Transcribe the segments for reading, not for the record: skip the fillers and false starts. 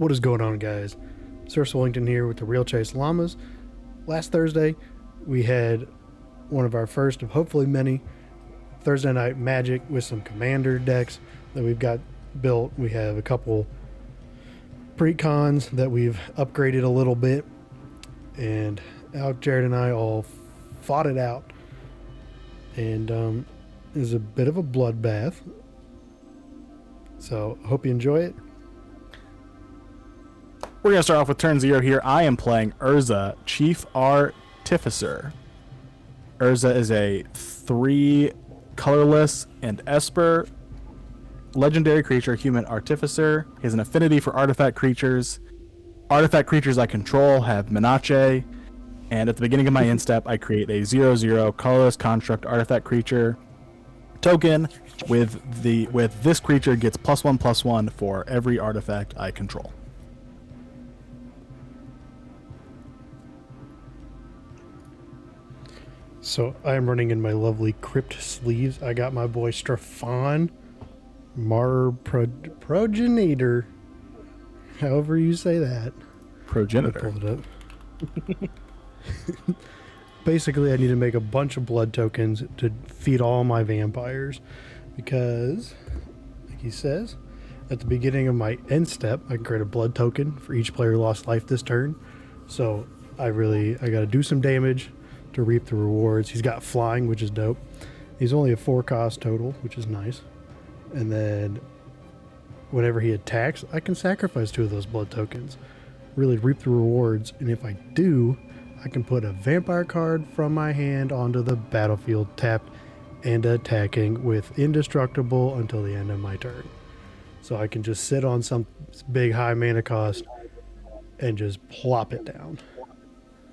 What is going on, guys? Sir Swillington here with the Real Tres Llamas. Last Thursday, we had one of our first of hopefully many Thursday night Magic with some Commander decks that we've got built. We have a couple pre-cons that we've upgraded a little bit, and Jared and I all fought it out, and it was a bit of a bloodbath. So I hope you enjoy it. We're going to start off with turn 0 here. I am playing Urza, Chief Artificer. Urza is a 3 colorless and Esper legendary creature, human artificer. He has an affinity for artifact creatures. Artifact creatures I control have Menache, and at the beginning of my end step, I create a 0/0 colorless construct artifact creature token. With this creature gets +1/+1 for every artifact I control. So I am running in my lovely Crypt sleeves. I got my boy Strafon Progenitor, however you say that. Progenitor. Pull it up. Basically, I need to make a bunch of blood tokens to feed all my vampires, because, like he says, at the beginning of my end step, I can create a blood token for each player who lost life this turn. So I got to do some damage to reap the rewards. He's got flying, which is dope. He's only a 4 cost total, which is nice. And then whenever he attacks, I can sacrifice 2 of those blood tokens, really reap the rewards. And if I do, I can put a vampire card from my hand onto the battlefield, tapped and attacking with indestructible until the end of my turn. So I can just sit on some big high mana cost and just plop it down.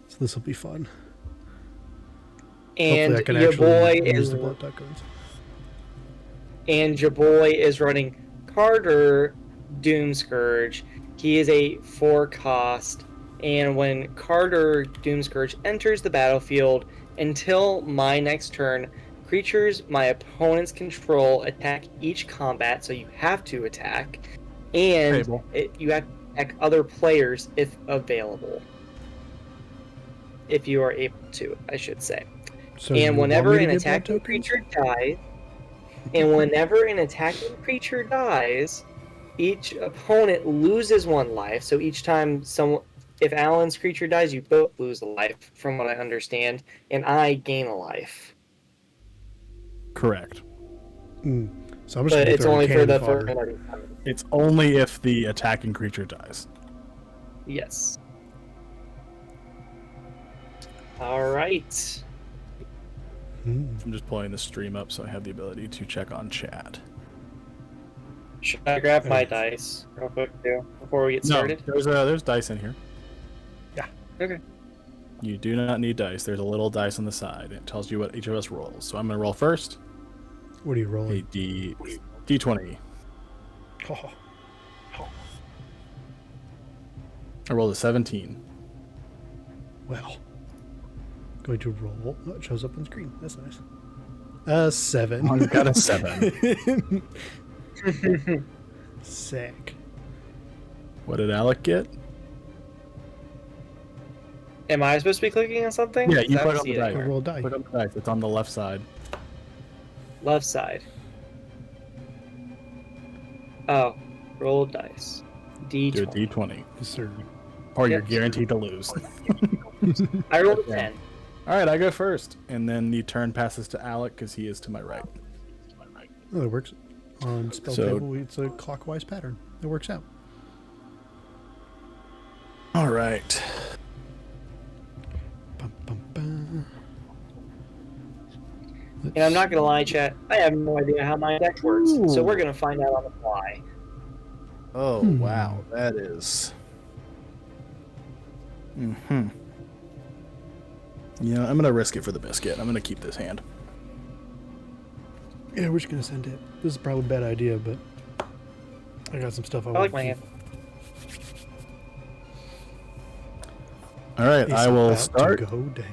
So this will be fun. And your boy is running Carter Doomscourge. He is a 4 cost, and when Carter Doomscourge enters the battlefield, until my next turn, creatures my opponents control attack each combat, so you have to attack, and you have to attack other players if available. If you are able to, I should say. So and whenever an attacking creature dies, each opponent loses 1 life. So each time if Alan's creature dies, you both lose a life, from what I understand, and I gain a life. Correct. So I'm just but it's only for the first. It's only if the attacking creature dies. Yes. All right. I'm just pulling the stream up so I have the ability to check on chat. Should I grab my dice real quick too before we get started? No, there's dice in here. Yeah. Okay. You do not need dice. There's a little dice on the side. It tells you what each of us rolls. So I'm going to roll first. What are you rolling? A D20. Oh. I rolled a 17. Well. Going to roll. Oh, it shows up on screen. That's nice. 7. I've got a 7. Sick. What did Alec get? Am I supposed to be clicking on something? Yeah, you click on the dice. Roll die. Click on the dice. It's on the left side. Left side. Oh, roll dice. D20. Do a D20. Yes, sir. Or you're guaranteed to lose. I rolled a 10. All right, I go first, and then the turn passes to Alec because he is to my right. Oh, that works. On spell table, it's a clockwise pattern. It works out. All right. Bum, bum, bum. And I'm not going to lie, chat, I have no idea how my deck works, so we're going to find out on the fly. Oh, wow. That is... Yeah, I'm going to risk it for the biscuit. I'm going to keep this hand. Yeah, we're just going to send it. This is probably a bad idea, but I got some stuff I like my hand. All right, I will start. Go down.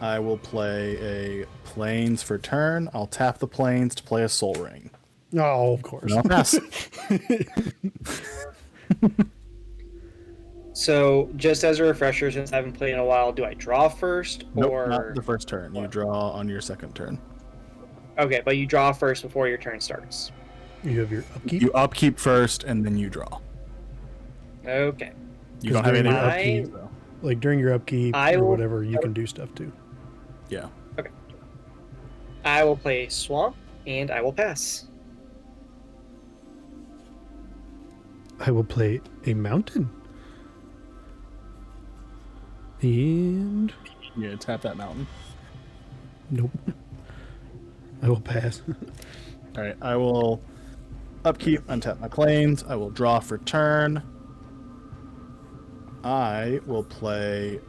I will play a Plains for turn. I'll tap the Plains to play a Soul Ring. Oh, of course. And I'll pass. So, just as a refresher, since I haven't played in a while, do I draw first Nope, or not the first turn. You draw on your second turn. Okay, but you draw first before your turn starts. You have your upkeep. You upkeep first, and then you draw. Okay. You don't have during anything your to I- upkeep, though. Like during your upkeep I or will- whatever, you can do stuff too. Yeah. I will play Swamp and I will pass. I will play a mountain. And You gonna tap that mountain. nope. I will pass. All right, I will upkeep, untap my planes. I will draw for turn. I will play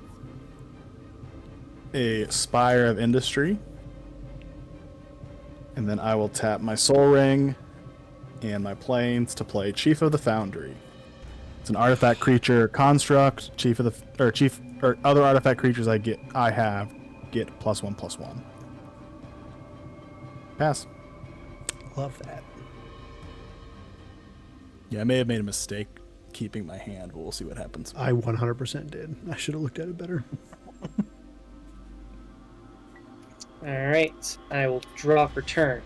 a Spire of Industry. And then I will tap my Soul Ring and my planes to play Chief of the Foundry. It's an artifact creature construct. Chief of the other artifact creatures I get get +1/+1. Pass. Love that. Yeah, I may have made a mistake keeping my hand, but we'll see what happens. I 100% did. I should have looked at it better. Alright, I will draw for turn.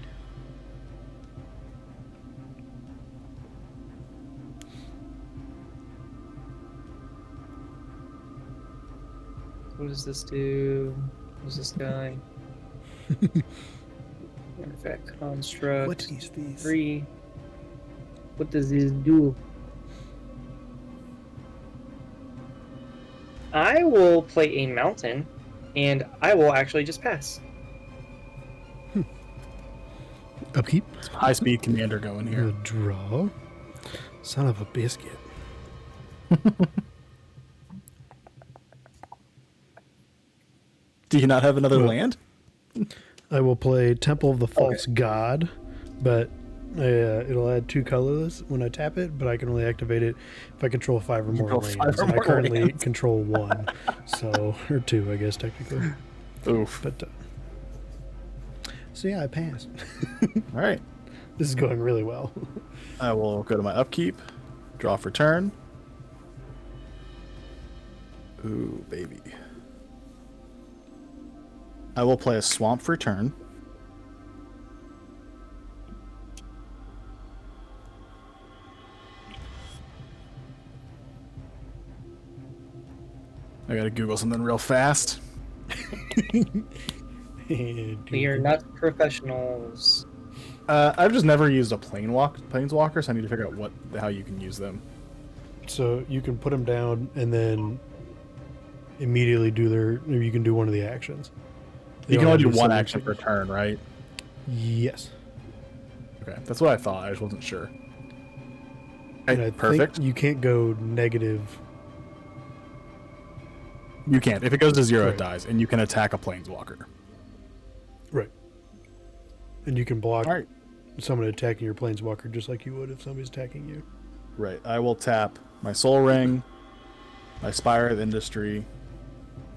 What does this do? What's this guy? Artifact construct. What is these? 3. What does this do? I will play a mountain, and I will actually just pass. Upkeep. High speed commander going A here. draw. Son of a biscuit. Do you not have another Well, land? I will play Temple of the False God, but it'll add 2 colorless when I tap it, but I can only activate it if I control 5 or more control lands. 5 or And I more currently lands. control 1, so or 2, I guess technically. Oof. But so yeah, I passed. All right. This is going really well. I will go to my upkeep, draw for turn. Ooh, baby. I will play a swamp for turn. I gotta Google something real fast. We are not professionals. I've just never used a planeswalker, so I need to figure out how you can use them. So you can put them down and then immediately or you can do one of the actions. You can only do one something action per turn, right? Yes. Okay, that's what I thought. I just wasn't sure. And Okay, I perfect. think you can't go negative. You can't. If it goes to 0, Right. it dies, and you can attack a planeswalker. Right. And you can block All right. someone attacking your planeswalker just like you would if somebody's attacking you. Right. I will tap my Soul Ring, my Spire of Industry,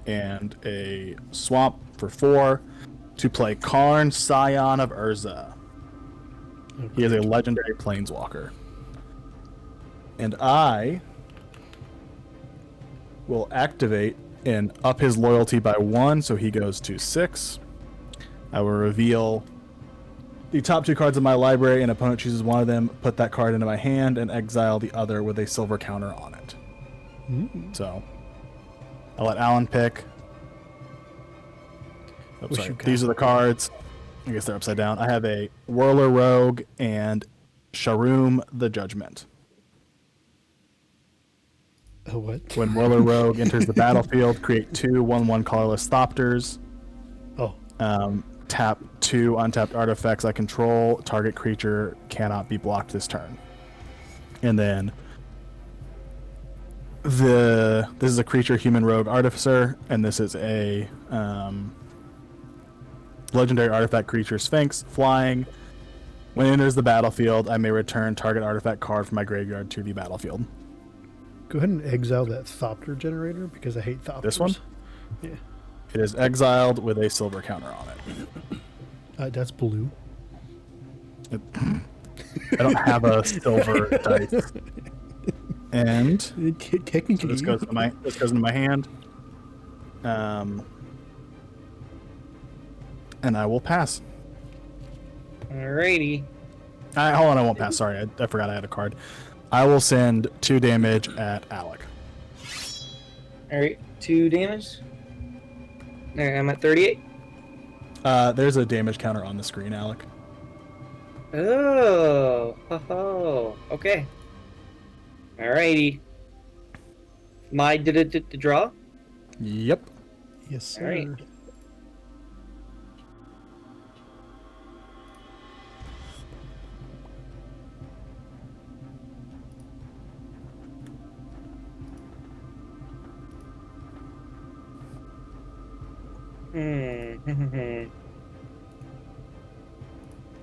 and a Swamp for 4 to play Karn, Scion of Urza. He is a legendary planeswalker. And I will activate and up his loyalty by 1, so he goes to 6. I will reveal the top 2 cards of my library, and opponent chooses one of them, put that card into my hand, and exile the other with a silver counter on it. So, I'll let Alan pick. Oh, Wish sorry. you These are the cards. I guess they're upside down. I have a Whirler Rogue and Sharum the Judgment. A what? When Whirler Rogue enters the battlefield, create 2 1/1 colorless Thopters. Oh, Tap 2 untapped artifacts I control. Target creature cannot be blocked this turn. And then this is a creature, human rogue artificer, and this is a legendary artifact creature, Sphinx, flying. When it enters the battlefield, I may return target artifact card from my graveyard to the battlefield. go ahead and exile that Thopter generator because I hate Thopters. This one? Yeah. It is exiled with a silver counter on it. That's blue. I don't have a silver dice. And so Technically, this goes into my hand. And I will pass. Alrighty. Hold on, I won't pass. Sorry, I forgot I had a card. I will send 2 damage at Alec. Alright, 2 damage. Alright, I'm at 38. There's a damage counter on the screen, Alec. Oh, ho, okay. Alrighty. Did it draw? Yep. yes, sir. Alright.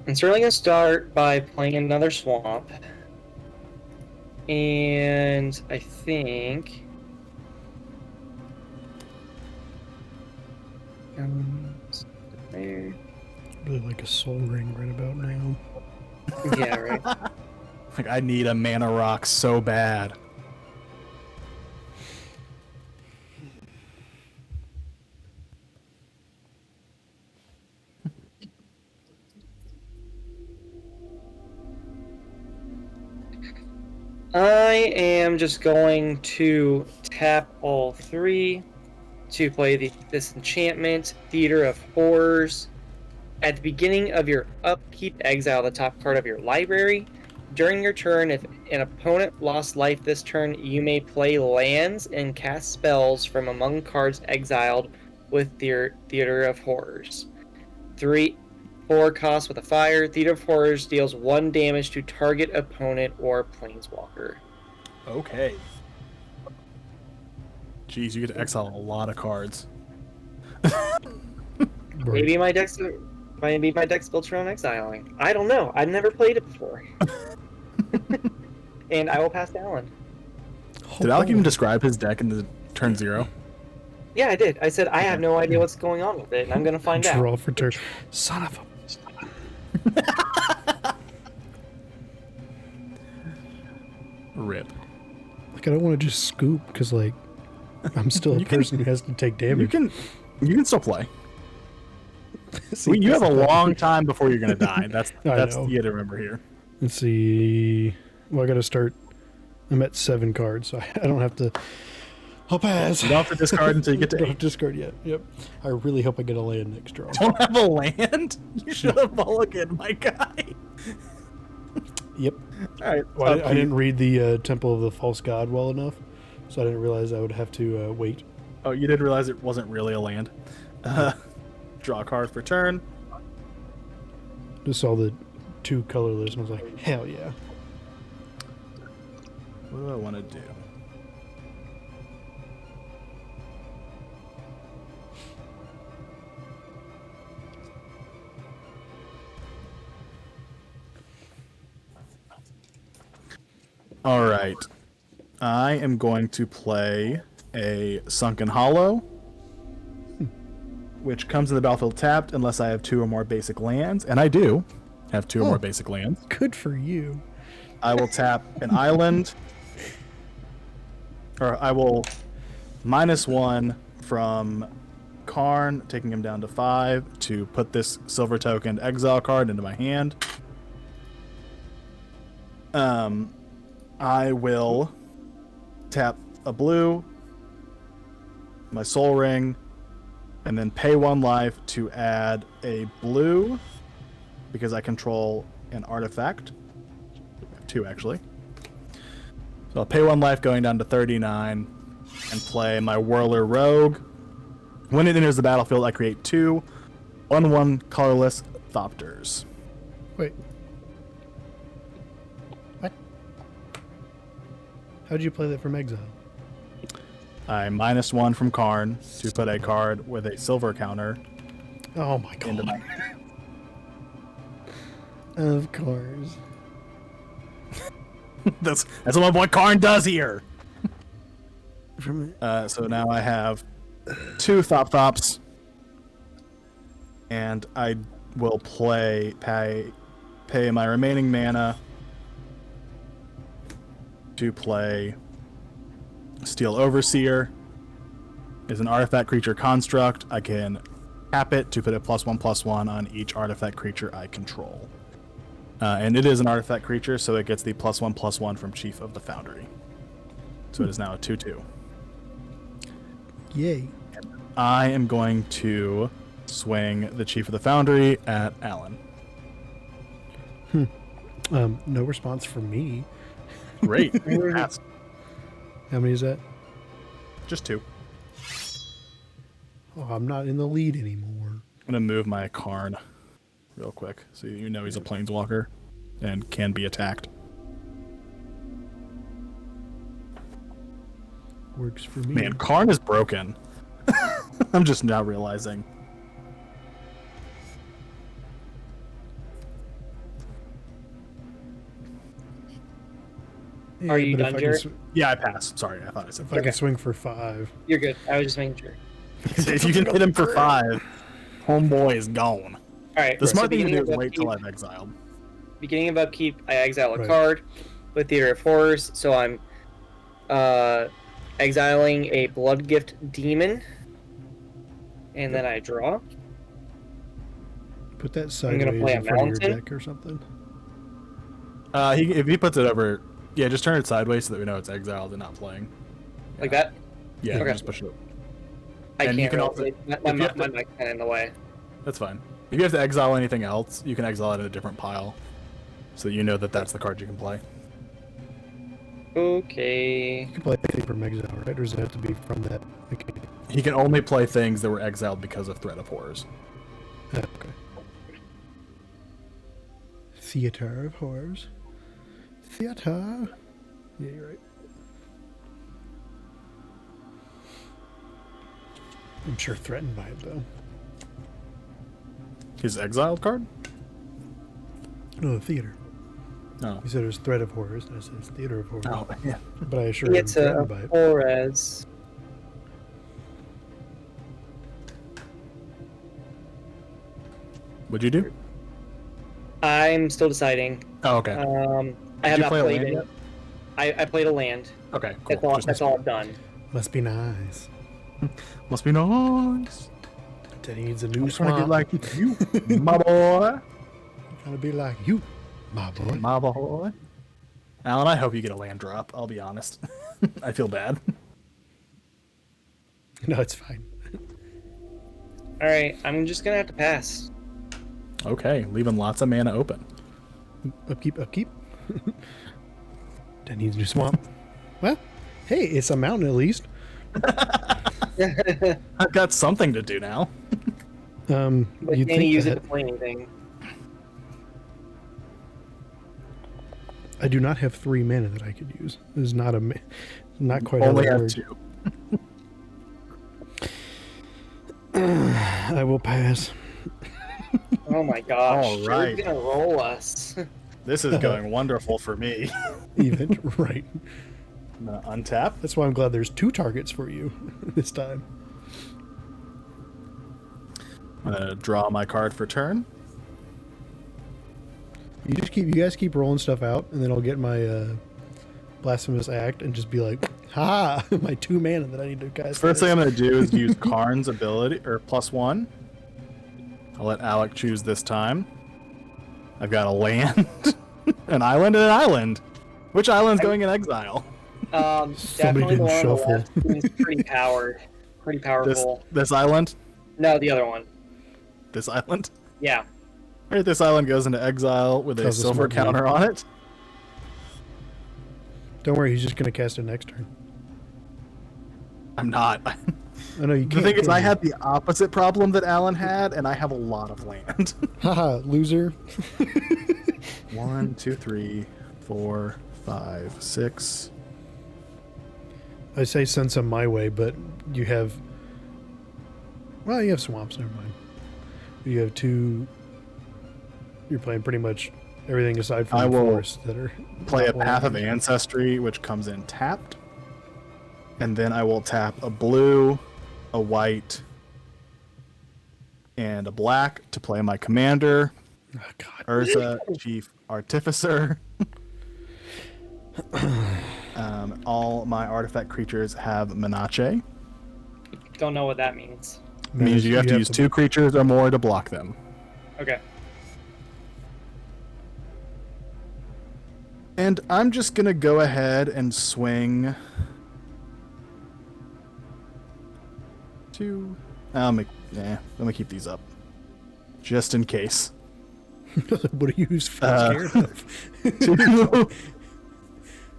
I'm certainly gonna start by playing another swamp. And I think there. Really like a soul ring right about now. Yeah, right. Like, I need a mana rock so bad. I am just going to tap all 3 to play this enchantment, Theater of Horrors. At the beginning of your upkeep, exile the top card of your library. During your turn, if an opponent lost life this turn, you may play lands and cast spells from among cards exiled with Theater of Horrors. 4 costs with a fire. Theater of Horrors deals 1 damage to target opponent or planeswalker. Okay. Jeez, you get to exile a lot of cards. Maybe my deck's built around exiling. I don't know. I've never played it before. And I will pass to Alan. Did Alec even describe his deck in the turn 0? Yeah, I did. I said I have no idea what's going on with it, and I'm gonna find out. Draw for turn. Son of a. Rip. Like, I don't want to just scoop because, like, I'm still a person who has to take damage. You can still play. See, You have a that's the- long time before you're gonna die. That's I you know. got to remember here. Let's see. Well, I got to start. I'm at 7 cards, so I don't have to. I'll pass. You don't have to discard until you get to Don't 8. discard yet. Yep. I really hope I get a land next draw. Don't have a land? You should have mulligan, my guy. Yep. All right. Well, I didn't read the Temple of the False God well enough, so I didn't realize I would have to wait. Oh, you did realize it wasn't really a land. Draw a card for turn. Just saw the 2 colorless and I was like, hell yeah. What do I want to do? All right. I am going to play a Sunken Hollow, which comes in the battlefield tapped unless I have 2 or more basic lands, and I do have 2 or more basic lands. Good for you. I will tap an island, or I will -1 from Karn, taking him down to 5 to put this silver token exile card into my hand. I will tap a blue, my soul ring, and then pay 1 life to add a blue because I control an artifact. 2 actually. So I'll pay 1 life going down to 39 and play my Whirler Rogue. When it enters the battlefield, I create 2 1/1 colorless Thopters. Wait. What? How'd you play that from exile? I -1 from Karn to put a card with a silver counter Oh my into god. my. Of course. That's what my boy Karn does here. From So now I have 2 Thoptops, and I will pay my remaining mana to play Steel Overseer. Is an artifact creature construct. I can tap it to put a +1/+1 on each artifact creature I control. And it is an artifact creature, so it gets the +1/+1 from Chief of the Foundry. So it is now a 2/2. Yay. I am going to swing the Chief of the Foundry at Alan. No response from me. Great. Pass. How many is that? Just 2. Oh, I'm not in the lead anymore. I'm going to move my Karn real quick so you know he's a Planeswalker and can be attacked. Works for me. Man, Karn is broken. I'm just now realizing. Yeah, Are you but if done, I can Jared? Yeah, I passed. Sorry, I thought I said If I can swing for 5. You're good. I was just making sure. if you can hit him for 5, homeboy is gone. All right. The smart thing to beginning do is of wait till upkeep- I've exiled. Beginning of upkeep, I exile a Right. card with Theater of Horrors, so I'm exiling a Bloodgift Demon, and then I draw. Put that I'm sideways gonna play a in front of your mountain. deck or something. If he puts it over, yeah, just turn it sideways so that we know it's exiled and not playing. Like that? Yeah, Okay. just push it. I And can't you can really also- play- if my you have to- mic's kind of in the way. That's fine. If you have to exile anything else, you can exile it in a different pile, so that you know that that's the card you can play. Okay. You can play anything from exile, right? Or does it have to be from that mechanic? He can only play things that were exiled because of Threat of Horrors. Okay. Theater of Horrors. Theater. Yeah, you're right. I'm sure threatened by it, though. His exiled card? No, the theater. No. You said it was Threat of Horrors, and I said it's Theater of Horrors. Oh, yeah. But I assure you I'm It's a threatened by it. Horrors. What'd you do? I'm still deciding. Oh, okay. I have you not play a played land it. I played a land. Okay, cool. That's all. Just- That's all I've done. Must be nice. Must be nice. Daddy needs a new I'm trying to swamp. get like you, my boy. Gotta be like you, my boy. My boy. Alan, I hope you get a land drop. I'll be honest. I feel bad. No, it's fine. All right. I'm just gonna have to pass. Okay, leaving lots of mana open. Upkeep, upkeep. Daddy needs a new swamp. Well, hey, it's a mountain at least. I've got something to do now. But You'd can you think use that. it to play anything? I do not have 3 mana that I could use. This is not not quite Only how have it 2. I will pass. Oh my gosh! All right. You're gonna roll us. This is going wonderful for me. Event, right. I'm gonna untap. That's why I'm glad there's 2 targets for you this time. I'm gonna draw my card for turn. You guys keep rolling stuff out, and then I'll get my blasphemous act and just be like, ha! My 2 mana that I need to cast. First thing I'm gonna do is use Karn's ability or +1. I'll let Alec choose this time. I've got a land, an island, and an island. Which island's going in exile? Definitely the didn't one on the shuffle. left is pretty powered, pretty This powerful. this island? No, the other one. This island? Yeah. Right, this island goes into exile with a Tells us silver what we- counter on it. Don't worry, he's just going to cast it next turn. I'm not. I know you The can't. thing is, can I you? had the opposite problem that Alan had, and I have a lot of land. Haha, loser. 1, 2, 3, 4, 5, 6. I say send some my way, but you have. Well, you have swamps. Never mind. You have 2. You're playing pretty much everything aside from I the will forests that are. Play a not Path of land. Ancestry, which comes in tapped. And then I will tap a blue, a white, and a black to play my commander, Oh, God. Urza, Chief Artificer. all my artifact creatures have Menace. Don't know what that means. It means you have to use 2 creatures or more to block them. Okay. And I'm just going to go ahead and swing 2. Let me keep these up. Just in case. What are you scared of? 2,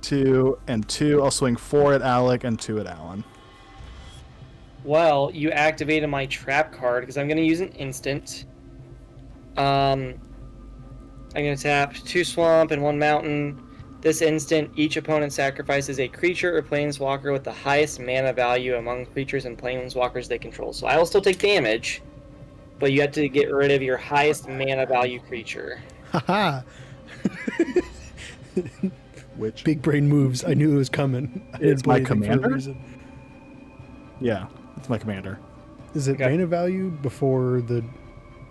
2, and 2. I'll swing 4 at Alec and 2 at Alan. Well, you activated my trap card because I'm going to use an instant. I'm going to tap 2 swamp and 1 mountain. This instant, each opponent sacrifices a creature or planeswalker with the highest mana value among creatures and planeswalkers they control. So I will still take damage, but you have to get rid of your highest mana value creature. Haha. Which Big brain moves. I knew it was coming. I didn't It's my play anything for a commander? reason. Yeah, it's my commander. Is it Okay. mana value before the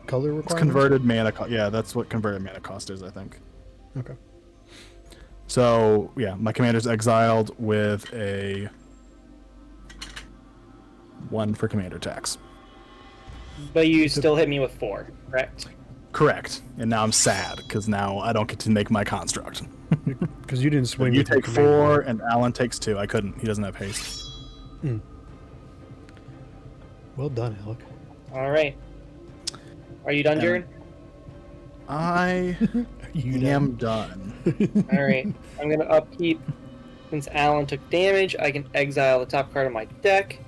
color requirement? It's converted mana cost. Yeah, that's what converted mana cost is, I think. Okay. So, yeah, my commander's exiled with a 1 for commander tax. But you still hit me with 4, correct? Correct. And now I'm sad, because now I don't get to make my construct. Because you didn't swing. You with your take commander. 4, and Alan takes 2. I couldn't. He doesn't have haste. Well done, Alec. All right. Are you done, Jared? I You am done. All right. I'm going to upkeep. Since Alan took damage, I can exile the top card of my deck,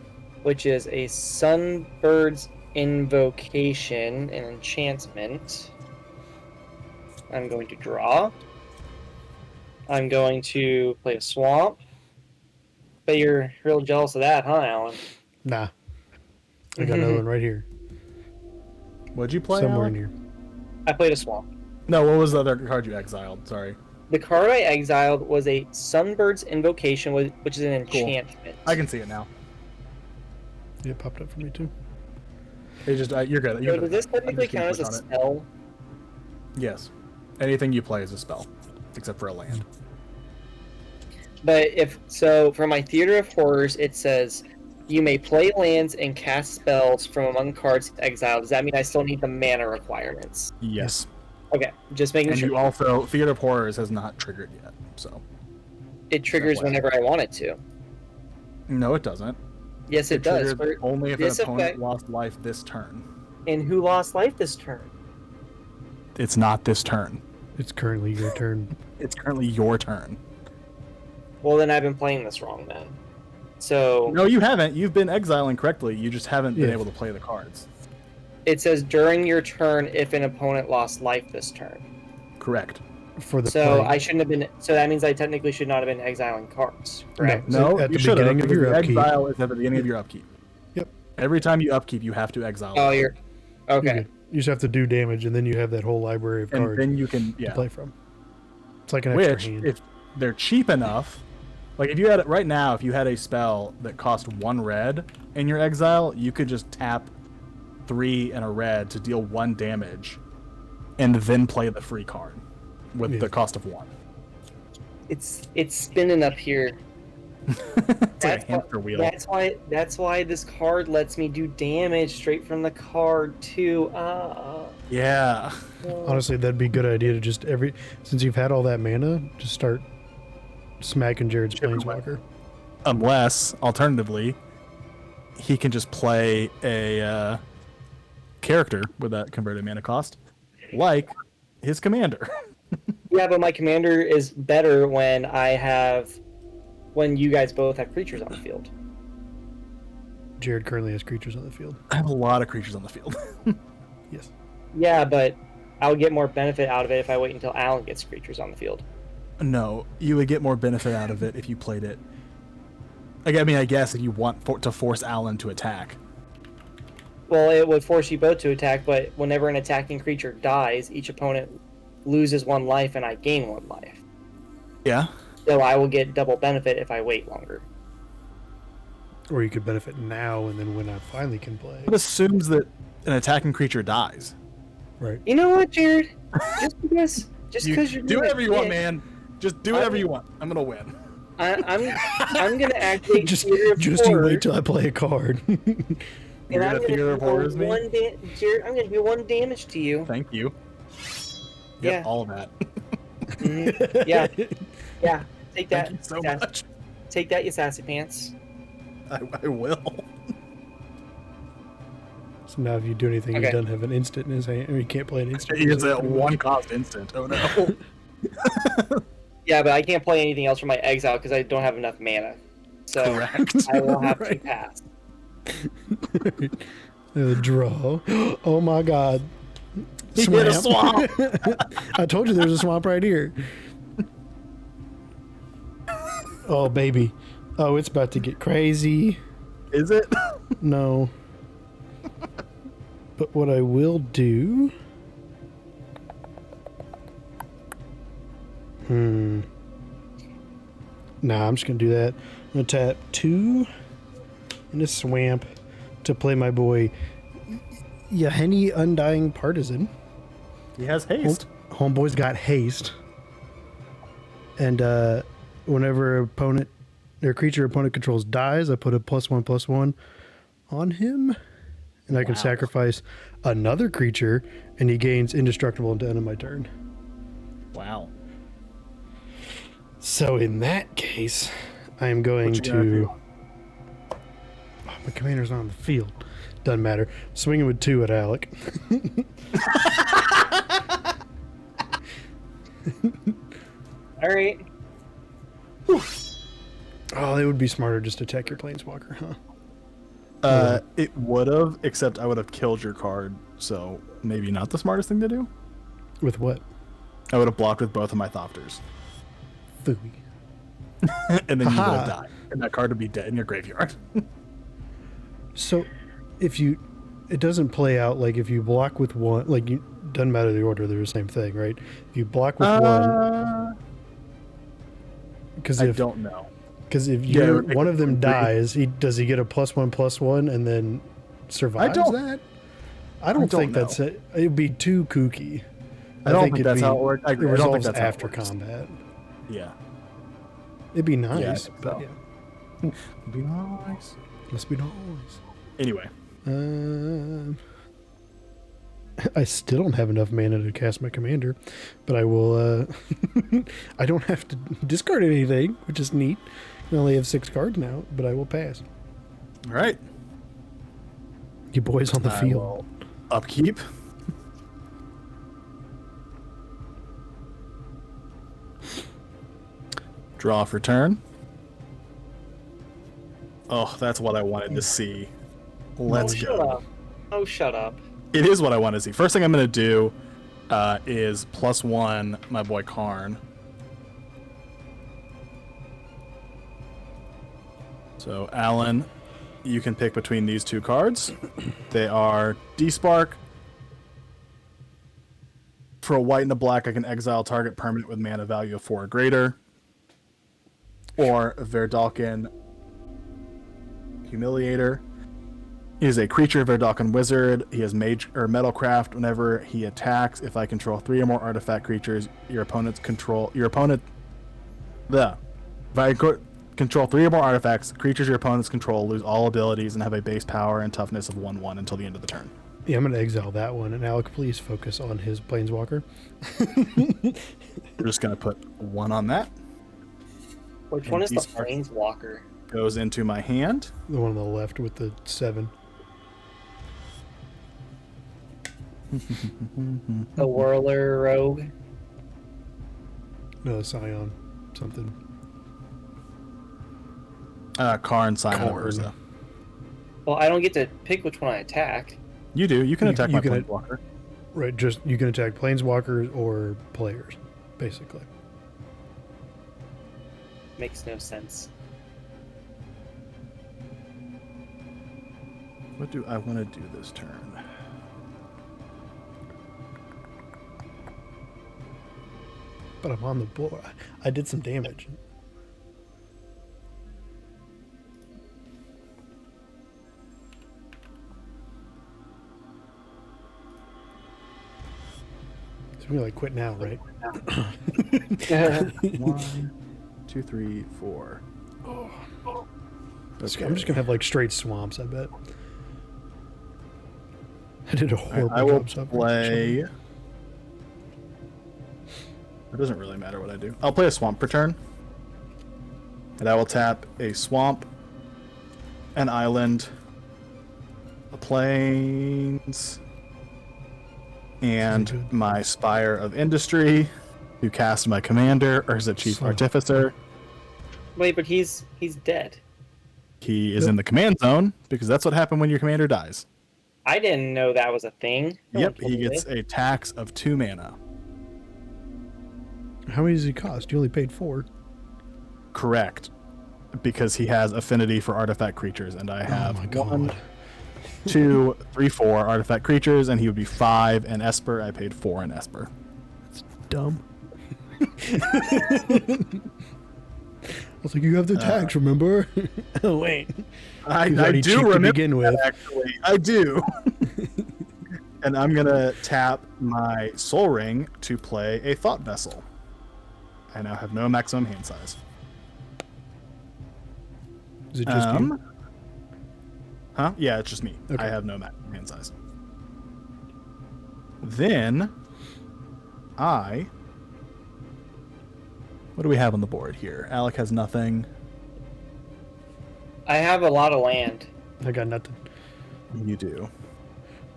which is a Sunbird's Invocation, an enchantment. I'm going to draw. I'm going to play a swamp. Bet you're real jealous of that, huh, Alan? Nah. I got another one right here. What'd you play, Somewhere Alec? in here. I played a swamp. No, what was the other card you exiled? Sorry. The card I exiled was a Sunbird's Invocation, which is an Cool. enchantment. I can see it now. It popped up for me too. It just you're good. So You're does good. this I'm technically just gonna count as a click on it. spell? Yes. Anything you play is a spell, except for a land. But if so, for my Theater of Horrors, it says you may play lands and cast spells from among cards exiled. Does that mean I still need the mana requirements? Yes. Okay, just making And sure. you also Theater of Horrors has not triggered yet, so It triggers That way. whenever I want it to. no, it doesn't. Yes, it does. triggered only if an this opponent effect- lost life this turn. And who lost life this turn? It's not this turn. It's currently your turn. It's currently your turn. Well, then I've been playing this wrong then. So No, you haven't. You've been exiling correctly. You just haven't been Yeah. able to play the cards. it says during your turn if an opponent lost life this turn. Correct. For the So play. I shouldn't have been. So that means I technically should not have been exiling cards, correct? No, at you the should have. beginning of your upkeep. Exile is at the beginning of your upkeep. Yep. Every time you upkeep, you have to exile. Oh, it. you're You're okay. good. You just have to do damage, and then you have that whole library of and cards then you can to yeah. play from. It's like an extra Which, hand. if they're cheap enough, like if you had right now, if you had a spell that cost 1 red in your exile, you could just tap 3 and a red to deal 1 damage, and then play the free card with Yeah. the cost of 1. It's spinning up here. It's like a hamster wheel. That's why this card lets me do damage straight from the card too. Yeah. Honestly, that'd be a good idea to just since you've had all that mana, just start smacking Jared's Planeswalker. Unless, alternatively, he can just play a character with that converted mana cost, like his commander. Yeah, but my commander is better when you guys both have creatures on the field. Jared currently has creatures on the field. I have a lot of creatures on the field. Yes. Yeah, but I'll get more benefit out of it if I wait until Alan gets creatures on the field. No, you would get more benefit out of it if you played it. I guess if you want to force Alan to attack. Well, it would force you both to attack, but whenever an attacking creature dies, each opponent loses 1 life and I gain 1 life. Yeah. So I will get double benefit if I wait longer. Or you could benefit now, and then when I finally can play. It assumes that an attacking creature dies. Right. You know what, Jared? Just because You you're do doing whatever you want, it, man. Just do whatever you want. I'm gonna win. I'm gonna activate just Theater of just you Horror, wait till I play a card. You're and I'm gonna gonna Theater of do Horrors me? Jared, I'm gonna do 1 damage to you. Thank you. Yeah. Yep, all of that. Mhm. Yeah. Yeah. Take that. Thank you so sass- much. Take that, you sassy pants. I will. So now if you do anything, he Okay. doesn't have an instant in his hand. Or he can't play an instant. It's a one cost instant. Oh no. Yeah, but I can't play anything else from my exile because I don't have enough mana. So Correct. I will have to Right. pass. Draw. Oh my god. He did a swamp. I told you there's a swamp right here. Oh baby. Oh, it's about to get crazy. Is it? No. But what I will do... Nah, I'm just going to do that. I'm going to tap 2 in a swamp to play my boy Yaheni Undying Partisan. He has haste. Homeboy's got haste. And whenever their creature opponent controls dies, I put a +1/+1 on him. And I can Wow. sacrifice another creature, and he gains indestructible until the end of my turn. Wow. So in that case, I am going What you gonna to... do? Oh, my commander's not on the field. Doesn't matter. Swinging with 2 at Alec. All right. Oh, it would be smarter just to attack your planeswalker, huh? It would have, except I would have killed your card, so maybe not the smartest thing to do. With what? I would have blocked with both of my Thofters. Fooey. And then you would Haha. have died. And that card would be dead in your graveyard. So, if you... It doesn't play out like if you block with 1... Like, you doesn't matter the order, they're the same thing, right? If you block with 1... Because I if... don't know. Because if Yeah, you're, it would one make of them it dies, does he get a +1/+1 and then survives don't- that? I don't think know. that's it. It'd be too kooky. I don't think it'd that's be- how it works. I It agree. I don't think resolves that's how it after works. combat. Yeah. It'd be nice, I think but so. yeah, Be nice. must be nice. Anyway. I still don't have enough mana to cast my commander, but I will. I don't have to discard anything, which is neat. I only have 6 cards now, but I will pass. All right. You boys on the I field. will upkeep. Draw for turn. Oh, that's what I wanted to see. Let's Shut go. up. Oh, shut up. It is what I want to see. First thing I'm going to do is +1 my boy Karn. So, Alan, you can pick between these 2 cards. They are Despark. For a white and a black, I can exile target permanent with mana value of 4 or greater. Or Verdalkin Humiliator. He is a creature Verdalkin wizard. He has mage or metalcraft. Whenever he attacks, if I control 3 or more artifact creatures, your opponent's control if I control 3 or more artifacts, creatures your opponents control lose all abilities and have a base power and toughness of 1/1 until the end of the turn. Yeah, I'm going to exile that one, and Alec, please focus on his planeswalker. We're just gonna put 1 on that. Which And one is the Despark. Planeswalker? Goes into my hand. The one on the left with the 7. The Whirler Rogue? No, Scion. Something. Karn, Scion, Karn. Urza. Well, I don't get to pick which one I attack. You do. You can You- attack you my can- planeswalker. Right, just you can attack planeswalkers or players, basically. Makes no sense. What do I want to do this turn? But I'm on the board. I did some damage. So we like quit now, right? 1, 2, 3, 4. I'm just gonna have like straight swamps. I bet. I did a horrible I will job. So play. It doesn't really matter what I do. I'll play a swamp per turn. And I will tap a swamp, an island, a plains, and my Spire of Industry to cast my commander, Urza Chief Artificer. Wait, but he's dead. He is in the command zone because that's what happened when your commander dies. I didn't know that was a thing. Yep, he gets a tax of 2 mana. How many does he cost? You only paid 4. Correct. Because he has affinity for artifact creatures, and I have Oh my God. 1, 2, 3, 4 artifact creatures, and he would be 5 in Esper. I paid 4 in Esper. That's dumb. I was like, you have the tax, remember? Oh wait, I already do cheap to remember begin that, with. actually. I do. And I'm gonna tap my Soul Ring to play a Thought Vessel. I now have no maximum hand size. Is it just you? Huh? Yeah, it's just me. Okay. I have no maximum hand size. Then what do we have on the board here? Alec has nothing. I have a lot of land. I got nothing. You do.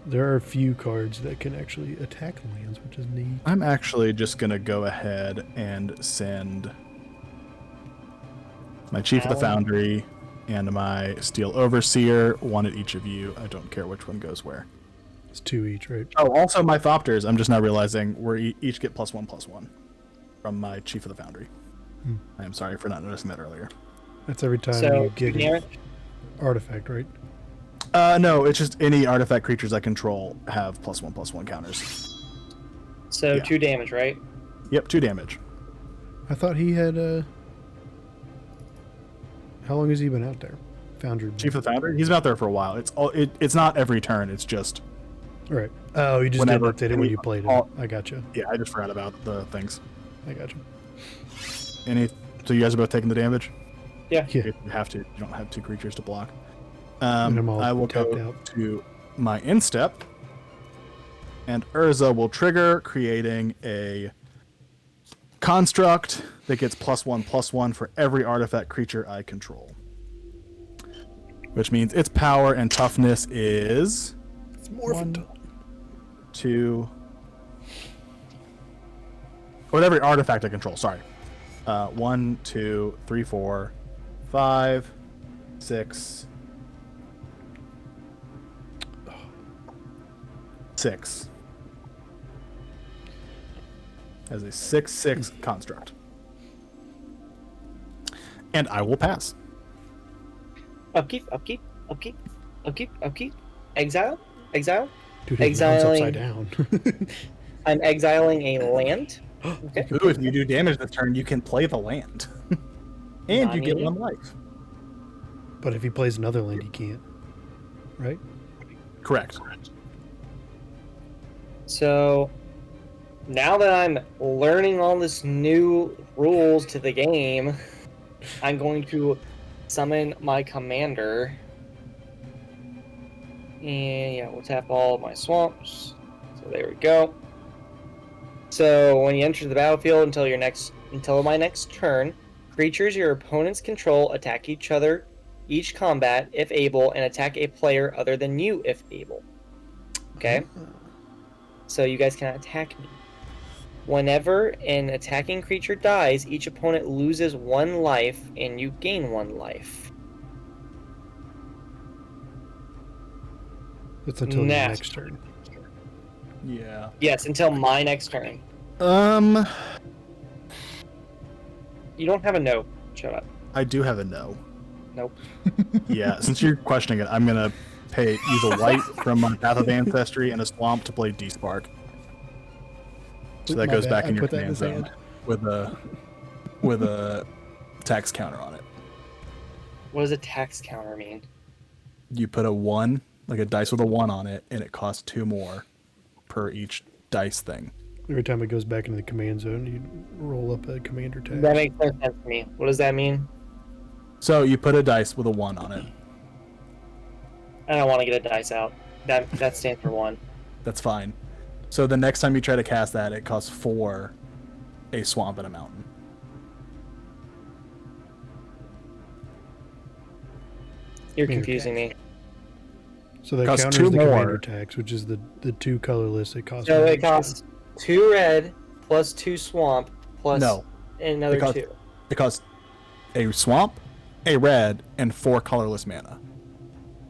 There are a few cards that can actually attack lands, which is neat. I'm actually just gonna go ahead and send my Chief of the Foundry and my Steel Overseer, one at each of you. I don't care which one goes where. It's 2 each, right? Oh, also my Thopters, I'm just now realizing we each get +1/+1 from my Chief of the Foundry. I am sorry for not noticing that earlier. That's every time So, you get damn an it. artifact, right? No, it's just any artifact creatures I control have +1/+1 counters. So Yeah. 2 damage, right? Yep, 2 damage. I thought he had how long has he been out there? Foundry. Chief of the Foundry, he's been out there for a while. It's not every turn. It's just All right. Oh, you just whenever didn't update it when you played it. all- I gotcha. yeah. I just forgot about the things. I gotcha. So you guys are both taking the damage. Yeah. Yeah. You have to. You don't have 2 creatures to block. And I'm all I will tapped go out. to my instep, and Urza will trigger, creating a construct that gets +1/+1 for every artifact creature I control. Which means its power and toughness is It's more 1, 2, or every artifact I control. Sorry, 1, 2, 3, 4, 5, 6. 6 as a 6/6 construct, and I will pass. Upkeep. Exile. Dude, his land's Exiling- upside down. I'm exiling a land. Okay. Ooh, if you do damage this turn, you can play the land, and you get Nani? 1 life. But if he plays another land, he can't. Right? Correct. So now that I'm learning all this new rules to the game, I'm going to summon my commander. And yeah, we'll tap all of my swamps. So there we go. So when you enter the battlefield until my next turn, creatures your opponents control attack each other, each combat if able, and attack a player other than you if able. Okay? So you guys cannot attack me. Whenever an attacking creature dies, each opponent loses 1 life and you gain 1 life. That's until the Nah. next turn. Yeah. Yes, until my next turn. You don't have a no. Shut up. I do have a no. Nope. Yeah, since you're questioning it, I'm gonna use a white from my Path of Ancestry and a swamp to play D-Spark. So that My goes bad, back I in your put that in command his zone with a tax counter on it. What does a tax counter mean? You put a 1, like a dice with a 1 on it, and it costs 2 more per each dice thing. Every time it goes back into the command zone, you roll up a commander tax. That makes no sense to me. What does that mean? So you put a dice with a 1 on it. I don't want to get a dice out. That stands for 1. That's fine. So the next time you try to cast that, it costs 4 a swamp and a mountain. You're confusing me. So that Costs counters 2 the more. commander tax, which is the 2 colorless. It costs. So one it extra. costs 2 red plus 2 swamp plus No. another It costs- 2. It costs a swamp, a red, and 4 colorless mana.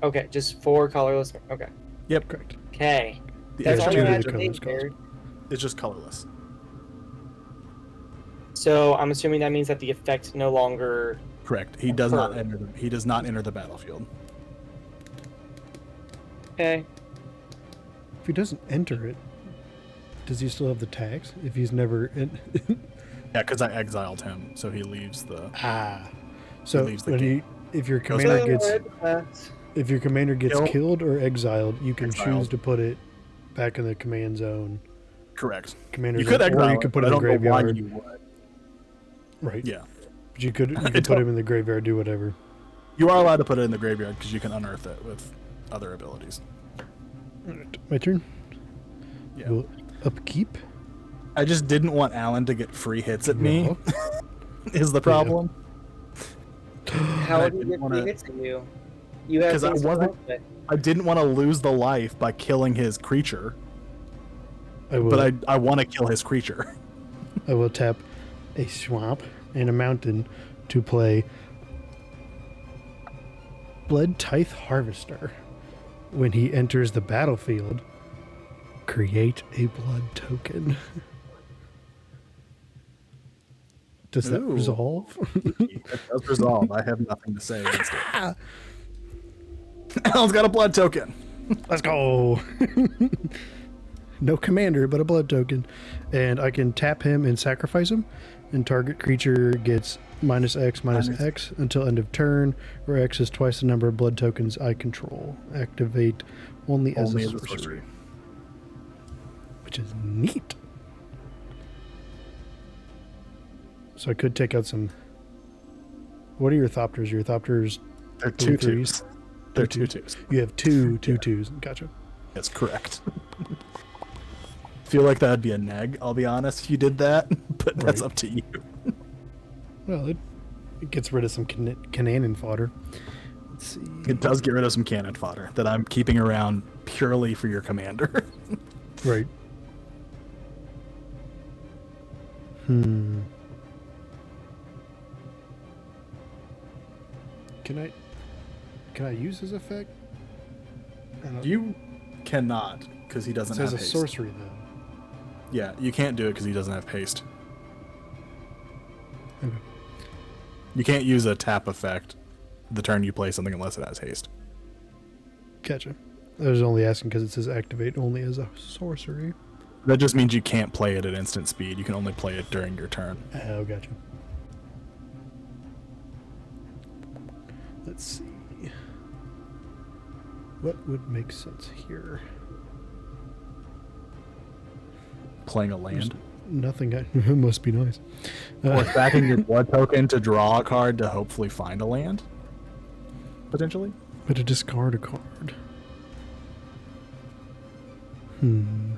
Okay, just 4 colorless. Okay. Yep. Correct. Okay. The That's Yeah, all extra you two had of the to colors say, cost. Jared. is just colorless. So I'm assuming that means that the effect no longer. Correct. He does not Prefer. enter the. He does not enter the battlefield. Okay. If he doesn't enter it, does he still have the tax? If he's never in. Yeah, because I exiled him, so he leaves the. So leaves the when game. if your Goes commander back. gets Kill. killed or exiled, you can Exiled. choose to put it back in the command zone. Correct. Commander You zone, could exile or you it, could put but it I in the don't know why graveyard. you would. Right. Yeah. But you could I put don't- him in the graveyard, do whatever. You are allowed to put it in the graveyard because you can unearth it with other abilities. Alright, my turn. Yeah. We'll upkeep. I just didn't want Alan to get free hits at me. No. Is the problem? How I would you didn't get wanna- 3 hits at you? You have 'Cause I things to wasn't- work with. I didn't want to lose the life by killing his creature, I will. but I want to kill his creature. I will tap a swamp and a mountain to play Blood Tithe Harvester. When he enters the battlefield, create a blood token. Does that Ooh. resolve? It does resolve. I have nothing to say against it. Alan's got a blood token. Let's go. No commander, but a blood token. And I can tap him and sacrifice him. And target creature gets -X, -X until end of turn, where X is twice the number of blood tokens I control. Activate only as Only a as a sorcery. sorcery. Which is neat. So I could take out some. What are your Thopters? Your Thopters. They're Blue 2/2s. They're 2/2s. You have two 2/2s. Gotcha. That's correct. Feel like that'd be a neg, I'll be honest, if you did that, but that's Right. up to you. Well, it gets rid of some cannon fodder. Let's see. It does get rid of some cannon fodder that I'm keeping around purely for your commander. Right. Can I use his effect? I don't- You cannot, because he doesn't it says have a haste. sorcery though. Yeah, you can't do it because he doesn't have haste. Okay. You can't use a tap effect the turn you play something unless it has haste. Gotcha. I was only asking because it says activate only as a sorcery. That just means you can't play it at instant speed. You can only play it during your turn. Oh, gotcha. Let's see. What would make sense here? Playing a land. Nothing. It must be nice. Or stacking your blood token to draw a card to hopefully find a land. Potentially. But to discard a card. I'm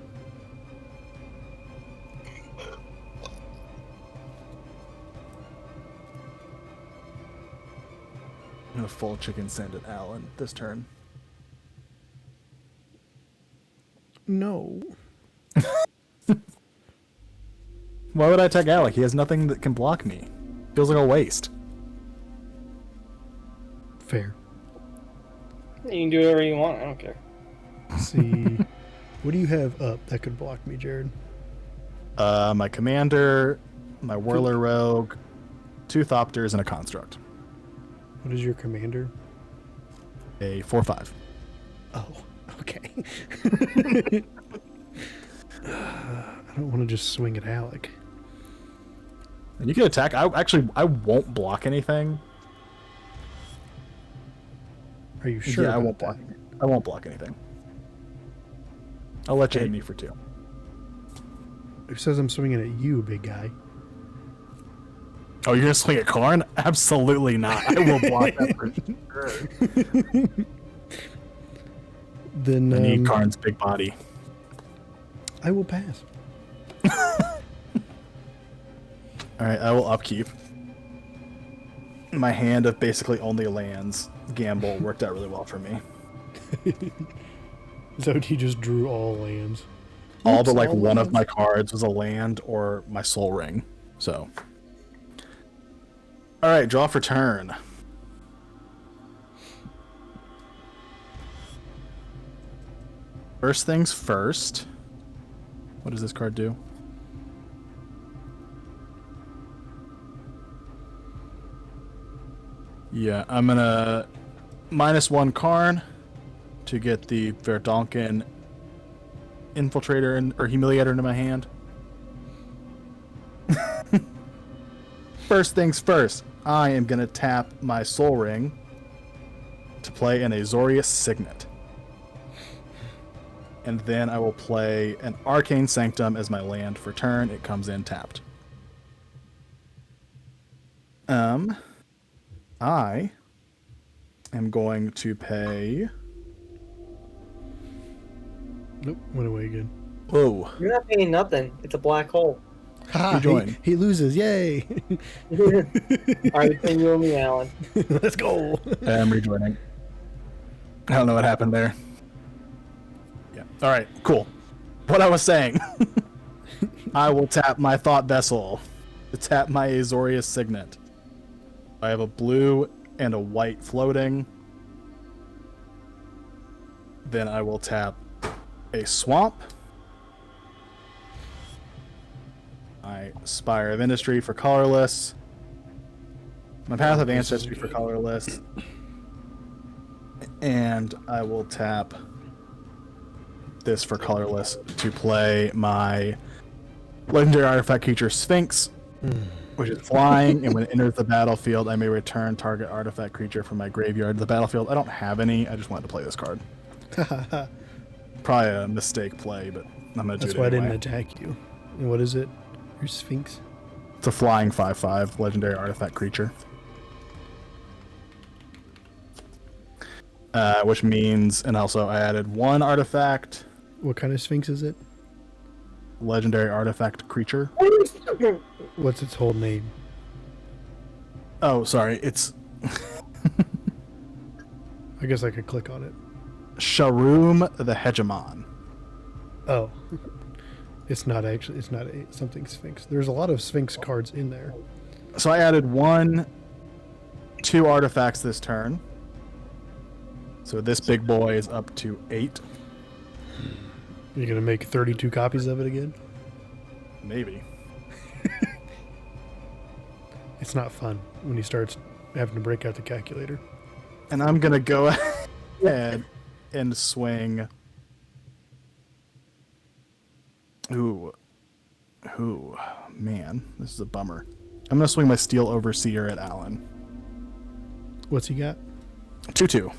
gonna full chicken send at Alan this turn. No. Why would I attack Alec? He has nothing that can block me. Feels like a waste. Fair. You can do whatever you want. I don't care. Let's see. What do you have up that could block me, Jared? My commander, my whirler rogue, 2 thopters, and a construct. What is your commander? A 4/5. Oh, okay. I don't want to just swing at Alec. And you can attack. I won't block anything. Are you sure? Yeah, I about won't that? block. I won't block anything. I'll let you Okay. hit me for 2. Who says I'm swinging at you, big guy? Oh, you're gonna swing at Karn? Absolutely not. I will block that for sure. Then I need Karn's big body. I will pass. Alright, I will upkeep. My hand of basically only lands gamble worked out really well for me. So he just drew all lands. All but Oops, like all one of lands. my cards was a land or my soul ring. So. Alright, draw for turn. First things first. What does this card do? Yeah, I'm gonna -1 Karn to get the Verdonkin Infiltrator or Humiliator into my hand. First things first, I am gonna tap my Soul Ring to play an Azorius Signet. And then I will play an Arcane Sanctum as my land for turn. It comes in tapped. I am going to pay. Nope, went away again. Whoa. You're not paying nothing. It's a black hole. Ha! join. He loses. Yay! All right, between you and me, Alan. Let's go. I'm rejoining. I don't know what happened there. Yeah. All right. Cool. What I was saying. I will tap my Thought Vessel to tap my Azorius Signet. I have a blue and a white floating. Then I will tap a Swamp. My Spire of Industry for colorless. My Path of Ancestry for colorless. And I will tap this for colorless to play my legendary artifact creature Sphinx, which is flying, and when it enters the battlefield, I may return target artifact creature from my graveyard to the battlefield. I don't have any. I just wanted to play this card. Probably a mistake play, but I'm going to do That's it why anyway. I didn't attack you. And what is it? Your Sphinx? It's a flying 5/5 legendary artifact creature. Which means, and also I added one artifact, What kind of Sphinx is it? legendary artifact creature. What's its whole name? Oh, sorry, it's I guess I could click on it. Sharum the Hegemon. Oh. It's not actually, it's not something Sphinx. There's a lot of Sphinx cards in there. So I added 2 artifacts this turn. So this big boy is up to 8. You're going to make 32 copies of it again? Maybe. It's not fun when he starts having to break out the calculator. And I'm going to go ahead and swing. Ooh, man, this is a bummer. I'm going to swing my Steel Overseer at Alan. What's he got? 2/2.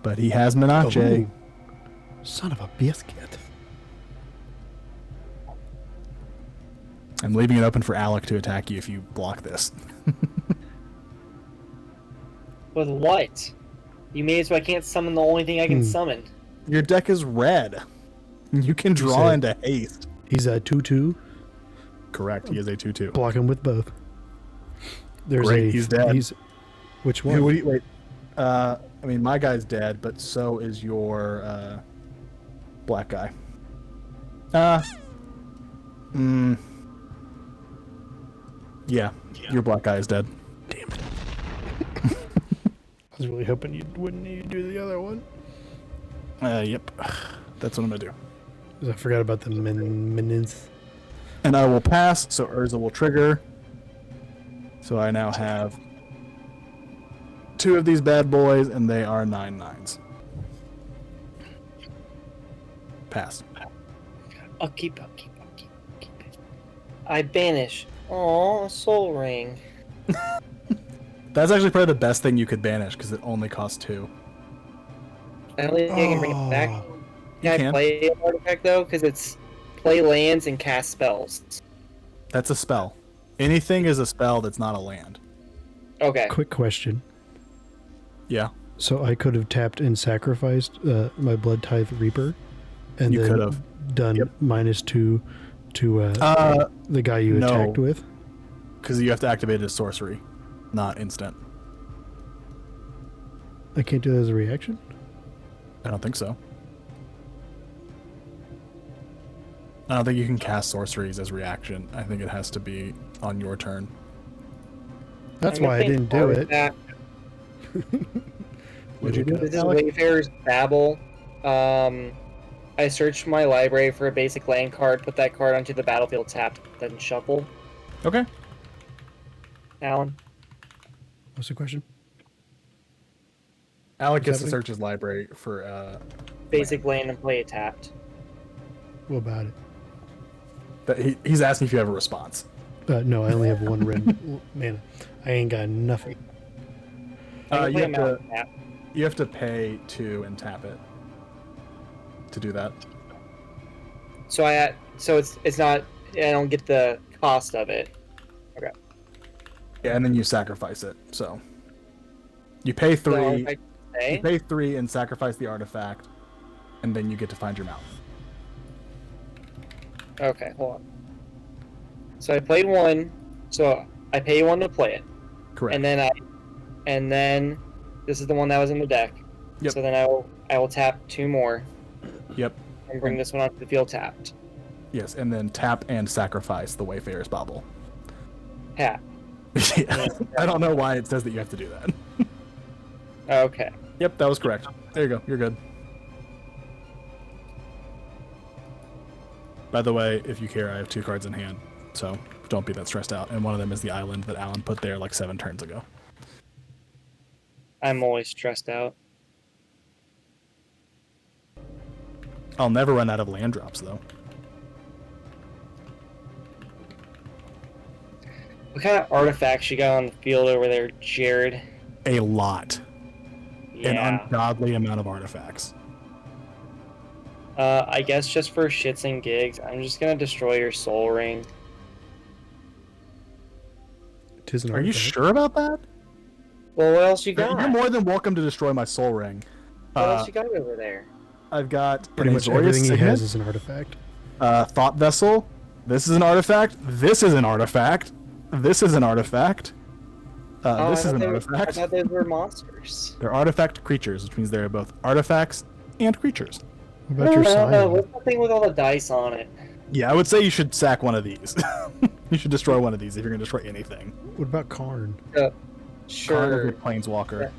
But he has Menache. Oh, son of a biscuit. I'm leaving it open for Alec to attack you if you block this. With what? You made it so I can't summon the only thing I can summon. Your deck is red. You can draw said- into haste. He's a 2/2. Correct. He is a 2/2. Block him with both. There's Great, he's dead. Which Wait, one? wait. I mean, my guy's dead, but so is your black guy. Yeah, your black guy is dead. Damn it. I was really hoping you wouldn't need to do the other one. Yep. That's what I'm going to do. 'Cause I forgot about the minions. And I will pass, so Urza will trigger. So I now have 2 of these bad boys, and they are 9/9s. Pass. I'll keep. I banish. Aw, Soul Ring. That's actually probably the best thing you could banish, because it only costs 2. I don't think I can bring it back. Oh, Can I can. play an artifact though? Because it's play lands and cast spells. That's a spell. Anything is a spell that's not a land. Okay. Quick question. Yeah. So I could have tapped and sacrificed my Blood Tithe Reaper, and You then could have. done Yep. -2 to the guy you no. attacked with. Because you have to activate it as sorcery, not instant. I can't do that as a reaction. I don't think so. I don't think you can cast sorceries as reaction. I think it has to be on your turn. That's I'm why I gonna didn't think do about it. that. What'd you do? This is Alec? Wayfarer's Babel. I searched my library for a basic land card, put that card onto the battlefield tapped, then shuffle. Okay. Alan? What's the question? Alec gets to happening? search his library for Basic land and play it tapped. What about it? he's asking if you have a response. No, I only have one red mana. I ain't got nothing. I can You play have a to mountain tap. you have to pay 2 and tap it to do that. So it's not, I don't get the cost of it. Okay. Yeah, and then you sacrifice it. So you pay 3. So if I You say, pay 3 and sacrifice the artifact, and then you get to find your mountain. okay, hold on. So I played 1, so I pay 1 to play it. Correct. And then this is the one that was in the deck. Yep. So then I will tap 2 more Yep. and bring this one onto the field tapped. Yes, and then tap and sacrifice the Wayfarer's Bauble. Tap. Yeah. I don't know why it says that you have to do that. Okay. Yep, that was correct. There you go. You're good. By the way, if you care, I have 2 cards in hand, so don't be that stressed out. And one of them is the island that Alan put there like 7 turns ago. I'm always stressed out. I'll never run out of land drops, though. What kind of artifacts you got on the field over there, Jared? A lot. An Yeah. ungodly amount of artifacts. I guess just for shits and gigs, I'm just gonna destroy your soul ring. Tis an Are you artifact. sure about that? Well, what else you got? You're more than welcome to destroy my soul ring. What else you got over there? I've got Pretty an much Azorius everything he Signet, has is an artifact. Thought Vessel. This is an artifact. This is an artifact. This is an artifact. Oh, This is an I artifact. thought those were monsters. They're artifact creatures, which means they're both artifacts and creatures. What about your sign? What's the thing with all the dice on it? Yeah, I would say you should sack one of these. You should destroy one of these if you're going to destroy anything. What about Karn? Karn is Sure. a planeswalker, Yeah.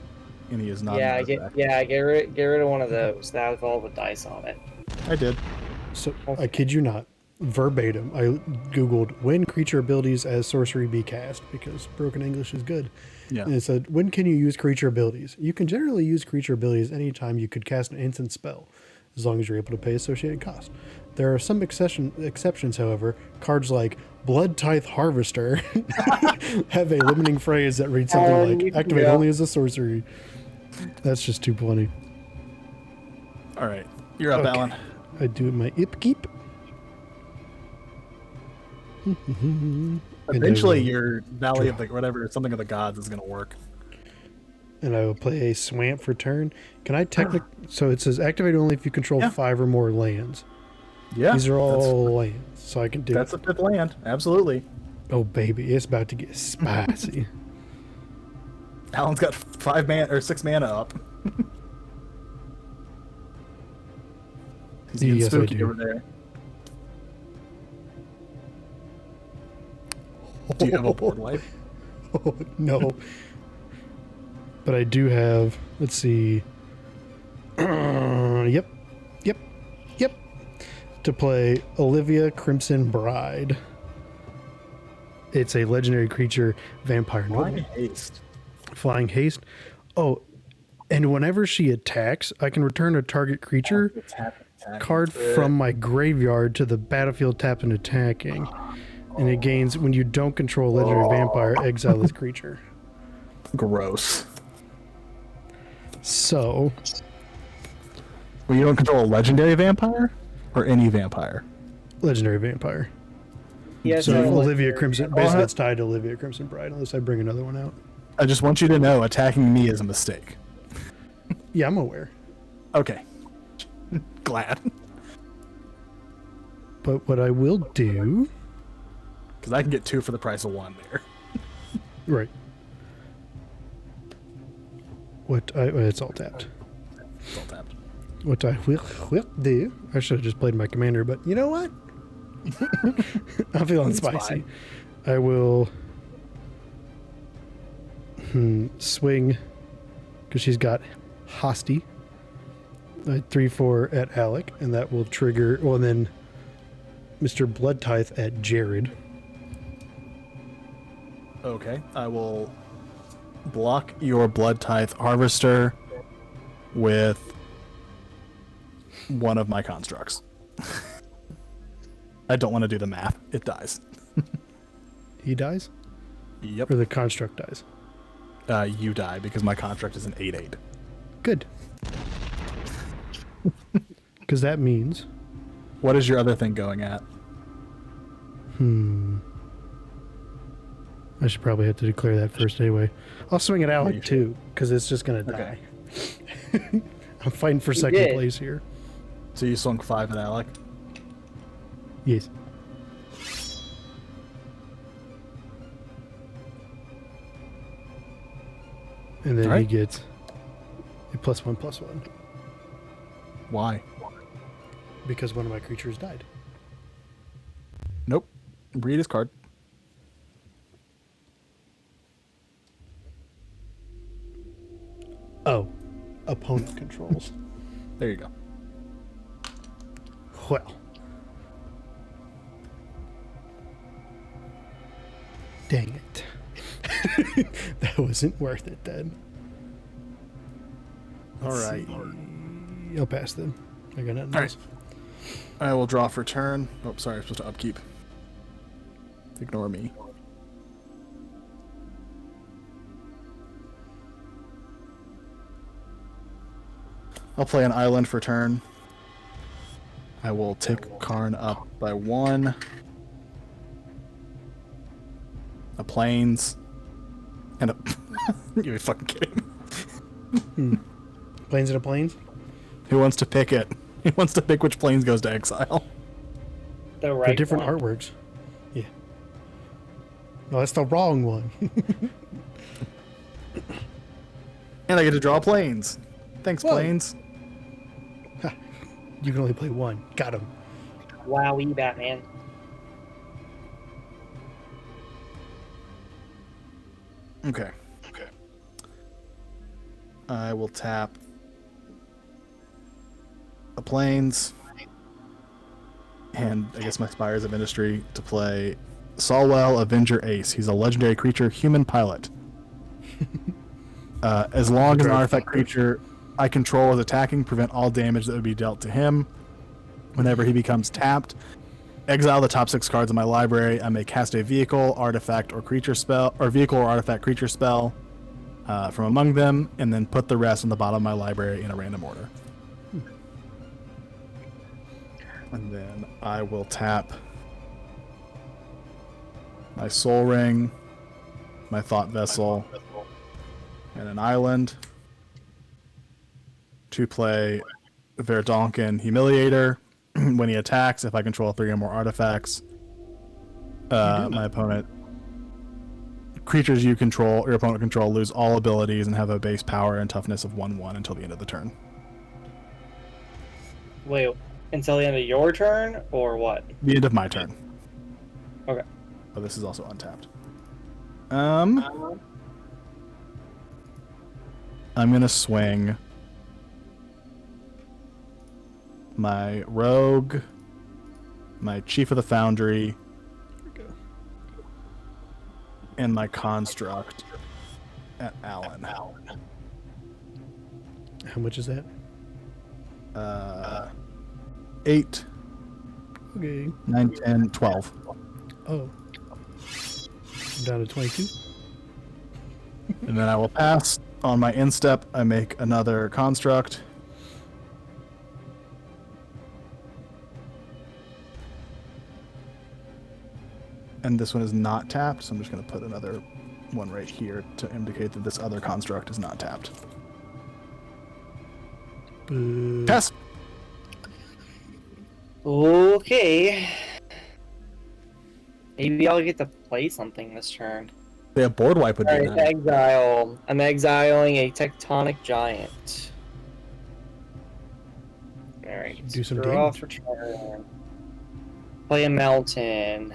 and he is not Yeah, an get artifact. get rid of one of those. That with all the dice on it. I did. So I kid you not, verbatim. I googled when creature abilities as sorcery be cast because broken English is good. Yeah. And it said, when can you use creature abilities? You can generally use creature abilities anytime you could cast an instant spell, as long as you're able to pay associated cost. There are some exceptions, however. Cards like Blood Tithe Harvester have a limiting phrase that reads something like activate yeah. only as a sorcery. That's just too plenty. All right. You're up, Okay. Alan. I do my upkeep. Eventually, your Valley of the whatever, something of the gods is going to work. And I will play a swamp for turn. Can I so it says activate only if you control Yeah. 5 or more lands. Yeah. These are all lands, so I can do That's a 5th land. Absolutely. Oh baby, it's about to get spicy. Alan's got 5 mana or 6 mana up. He's getting Yes, I spooky do. over there. Do you have a board wipe? Oh, no. But I do have, let's see. Yep. To play Olivia Crimson Bride. It's a legendary creature, vampire Why noble. haste? Flying haste. Oh, and whenever she attacks, I can return a target creature Attack. card from my graveyard to the battlefield tapped and attacking. And it gains, when you don't control a legendary vampire, exile this creature. Gross. So, Well, you don't control a legendary vampire? Or any vampire? legendary vampire. Yes. So no, Olivia legendary. Crimson, basically it's tied to Olivia Crimson Bride, unless I bring another one out. I just want you to know attacking me is a mistake. Yeah, I'm aware. Okay. Glad. But what I will do, Because I can get 2 for the price of 1 there. right? It's all tapped. It's all tapped. What I will do, I should have just played my commander, but you know what? I'm feeling spicy. I will swing because she's got Hosty. 3/4 at Alec, and that will trigger. Well, and then Mr. Bloodtithe at Jared. Okay. I will block your Bloodtithe Harvester with one of my constructs. I don't want to do the math. It dies. He dies, Yep. or the construct dies. You die because my construct is an 8/8. Good, because that means What is your other thing going at? I should probably have to declare that first anyway. I'll swing at Alec too, because it's just gonna die. Okay. I'm fighting for You second did. place here. So you swung 5 at Alec. Yes. And then he Alright. gets a +1/+1 Why? because one of my creatures died. Nope. Read his card. Oh, opponent controls. There you go. Well, dang it. That wasn't worth it then. All Let's right. see. I'll pass then. I got nothing All else. I will draw for turn. Oh, sorry. I'm supposed to upkeep. Ignore me. I'll play an island for turn. I will take Karn up by 1. A plains. And a... You're fucking kidding. Planes and a planes? Who wants to pick it? Who wants to pick which plains goes to exile? The They're right different one. artworks. Yeah. No, that's the wrong one. And I get to draw plains. Thanks, Whoa. plains. You can only play one. Got him. Wowie, Batman. Okay. I will tap a plains and I guess my Spires of Industry to play Solwell, Avenger Ace. He's a legendary creature, human pilot. As long as an artifact creature I control is attacking, prevent all damage that would be dealt to him. Whenever he becomes tapped, exile the top 6 cards of my library. I may cast a vehicle, artifact, or creature spell, or vehicle or artifact creature spell from among them, and then put the rest on the bottom of my library in a random order. And then I will tap my Soul Ring, my Thought Vessel, and an island to play Verdonkin Humiliator. When he attacks, if I control 3 or more artifacts, my opponent, creatures you control, your opponent control, lose all abilities and have a base power and toughness of 1/1 until the end of the turn. Wait, until the end of your turn, or what? The end of my turn. Okay. Oh, this is also untapped. I'm gonna swing my Rogue, my Chief of the Foundry, and my Construct at Alan. How much is that? 8, Okay. 9, 10, 12. Oh. I'm down to 22. And then I will pass. On my instep, I make another Construct. and this one is not tapped, so I'm just going to put another one right here to indicate that this other construct is not tapped. Boo. Pass. Okay. Maybe I'll get to play something this turn. The board wipe would be Alright, nice. exile. I'm exiling a tectonic giant. Alright. Do some draw damage. for turn. Play a mountain.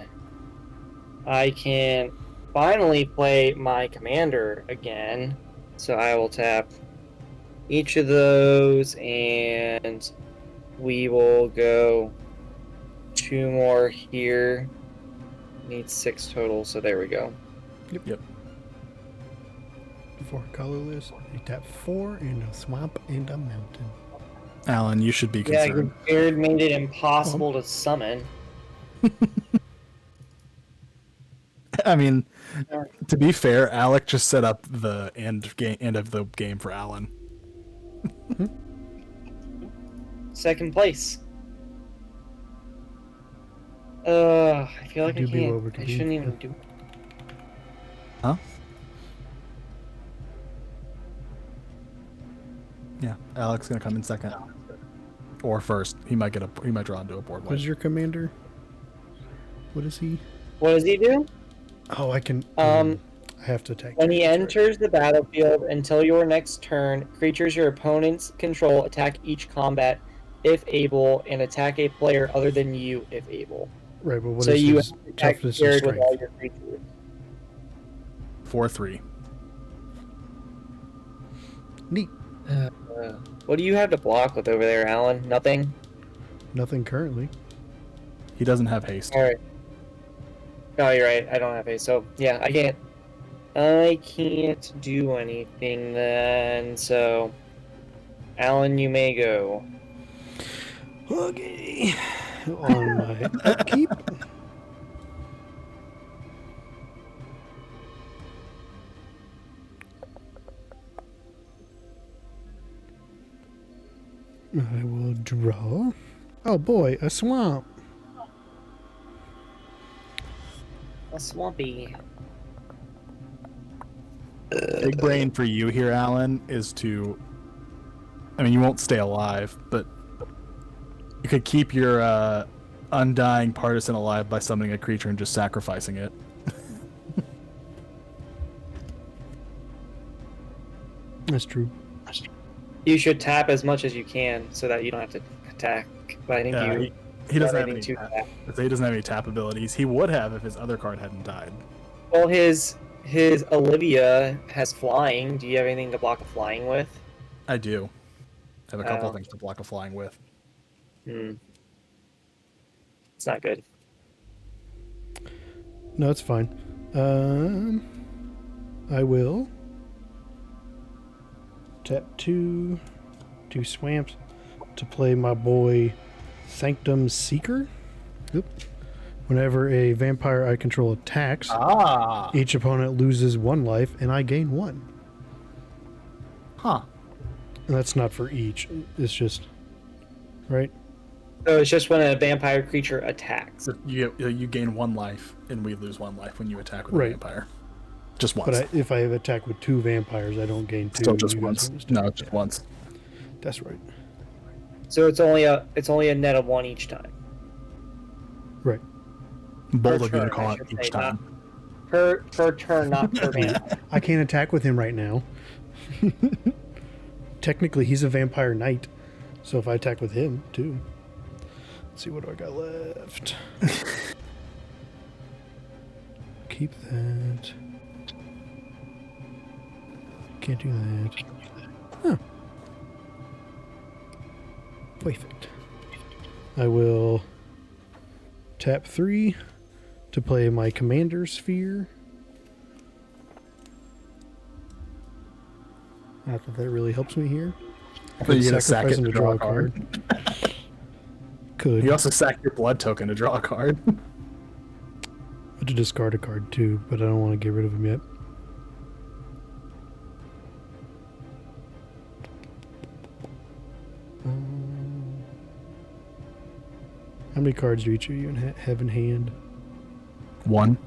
I can finally play my commander again. So I will tap each of those, and we will go 2 more here. Need 6 total, so there we go. Yep. 4 colorless. You tap 4 in a swamp and a mountain. Alan, you should be Yeah, concerned. Beard made it impossible to summon. I mean, to be fair, Alec just set up the end of the game for Alan. Second place. I feel like I Do be what can't. we can I do. shouldn't even do. Huh? Yeah, Alec's gonna come in second or first. He might draw into a board What is wipe. your commander? What is he? What does he do? Oh, I can. Um, I have to attack. When he that's right. enters the battlefield until your next turn, creatures your opponents control attack each combat if able, and attack a player other than you if able. Right, but what is So you his have to attack toughness and paired with all strength? your creatures. 4-3. Neat. What do you have to block with over there, Alan? Nothing? Nothing currently. He doesn't have haste. Alright. No, you're right. I don't have haste. So, yeah, I can't do anything then. So, Alan, you may go. Okay. On my upkeep. I will draw. Oh boy, a swamp. A swampy. Big brain for you here, Alan, is to. I mean, you won't stay alive, but you could keep your undying partisan alive by summoning a creature and just sacrificing it. That's true. You should tap as much as you can so that you don't have to attack. But I think Yeah, you. he doesn't have anything any. to Tap, tap. he doesn't have any tap abilities. He would have if his other card hadn't died. Well, his Olivia has flying. Do you have anything to block a flying with? I do. I have a couple Oh. things to block a flying with. It's not good. No, it's fine. I will tap two swamps to play my boy Sanctum Seeker. Oop. Whenever a vampire I control attacks, each opponent loses 1 life and I gain 1. Huh. And that's not for each. It's just right. So it's just when a vampire creature attacks. So you gain 1 life, and we lose 1 life when you attack with a Right. vampire. Just once. But if I have attack with 2 vampires, I don't gain 2. Still just You guys once. understand. No, just once. That's right. So it's only a net of 1 each time. Right. Bold of you to turn, call I it should each say, time. Per turn, not per vampire. I can't attack with him right now. Technically, he's a vampire knight, so if I attack with him too. Let's see, what do I got left? Keep that. Can't do that. Huh. Perfect. I will tap 3 to play my commander sphere. Not that that really helps me here. So you're gonna sack Sacrifice it him to draw a card. Could. You also sack your blood token to draw a card. To discard a card too, but I don't want to get rid of him yet. How many cards do each of you have in hand? 1.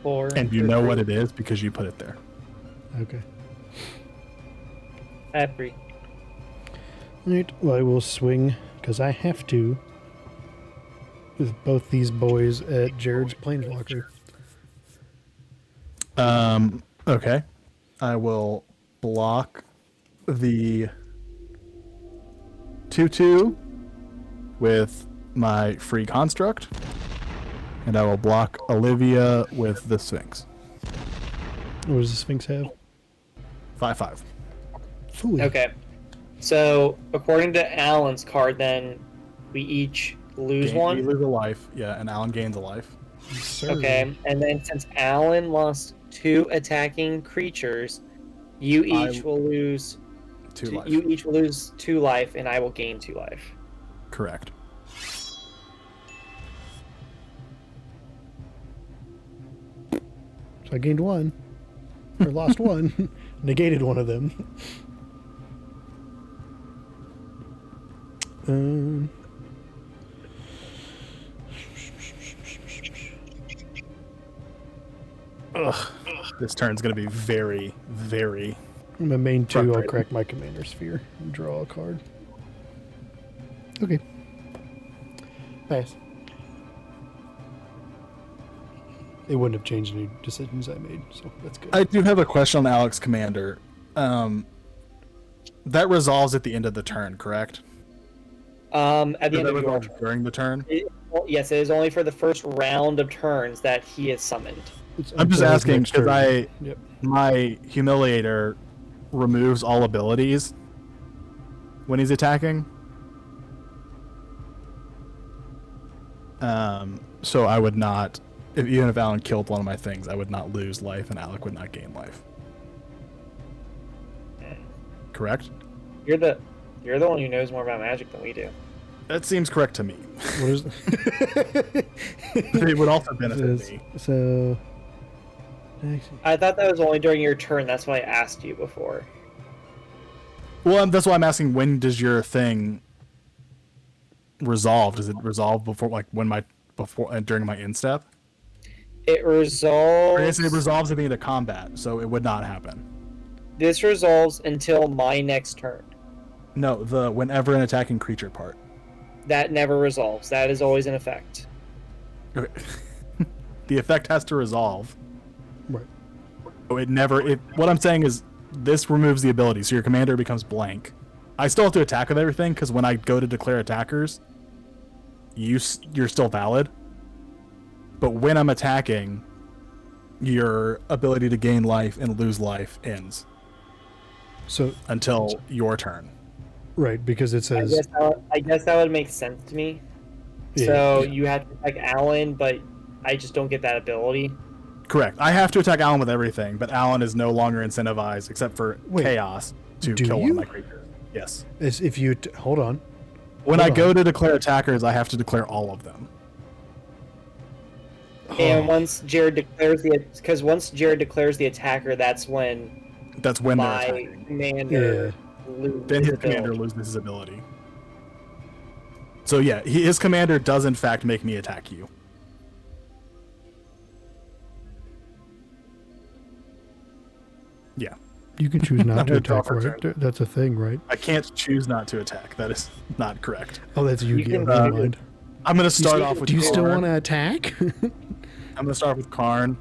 4. And you know what it is because you put it there. Okay. I have 3. Alright, well, I will swing, because I have to, with both these boys at Jared's Planeswalker. Okay. I will block the 2/2 with my free construct, and I will block Olivia with the Sphinx. What does the Sphinx have? 5/5. Fooey. Okay. So, according to Alan's card, then we each lose You one. lose a life, yeah, and Alan gains a life. Sir. Okay, and then since Alan lost 2 attacking creatures, you each will lose 2 life. You each will lose 2 life, and I will gain 2 life. Correct. So I gained 1. Or lost 1. Negated one of them. Ugh. This turn's gonna be very, very. On my main 2, I'll Frustrating. crack my Commander Sphere and draw a card. Okay. Pass. It wouldn't have changed any decisions I made, so that's good. I do have a question on Alex Commander. That resolves at the end of the turn, correct? At the Does end that of your resolve turn. during the turn? Yes, it is only for the first round of turns that he is summoned. It's I'm just until his asking next because turn. Yep. my Humiliator removes all abilities when he's attacking. So I would not, even if Alan killed one of my things, I would not lose life, and Alec would not gain life. Correct? You're the one who knows more about Magic than we do. That seems correct to me. What is It would also benefit me. So, actually, I thought that was only during your turn. That's why I asked you before. Well, that's why I'm asking. When does your thing resolve? Does it resolve before, like during my end step? It Or resolves. it resolves at the end of combat, so it would not happen. This resolves until my next turn. No, the whenever an attacking creature part. That never resolves. That is always in effect. Okay. The effect has to resolve. right. So it never. What I'm saying is, this removes the ability, so your commander becomes blank. I still have to attack with everything because when I go to declare attackers, you're still valid. But when I'm attacking, your ability to gain life and lose life ends So, until your turn. right, because it I says guess that would make sense to me. Yeah, So yeah. you have to attack Alan, but I just don't get that ability. Correct. I have to attack Alan with everything, but Alan is no longer incentivized, except for Wait, chaos, to do kill one you? of my creatures. Yes. is if you hold on. When I Hold go on. to declare attackers, I have to declare all of them. And Oh, once Jared declares the attacker, that's when That's when they're my attacking. commander loses Then his his commander ability. loses his ability. So yeah, his commander does in fact make me attack you. Yeah. you can choose not to Draw attack, for a right? That's a thing, right? I can't choose not to attack. That is not correct. Oh, that's Yu-Gi-Oh! can Never do- mind. I'm going to start off with Do you still Karn. want to attack? I'm going to start with Karn.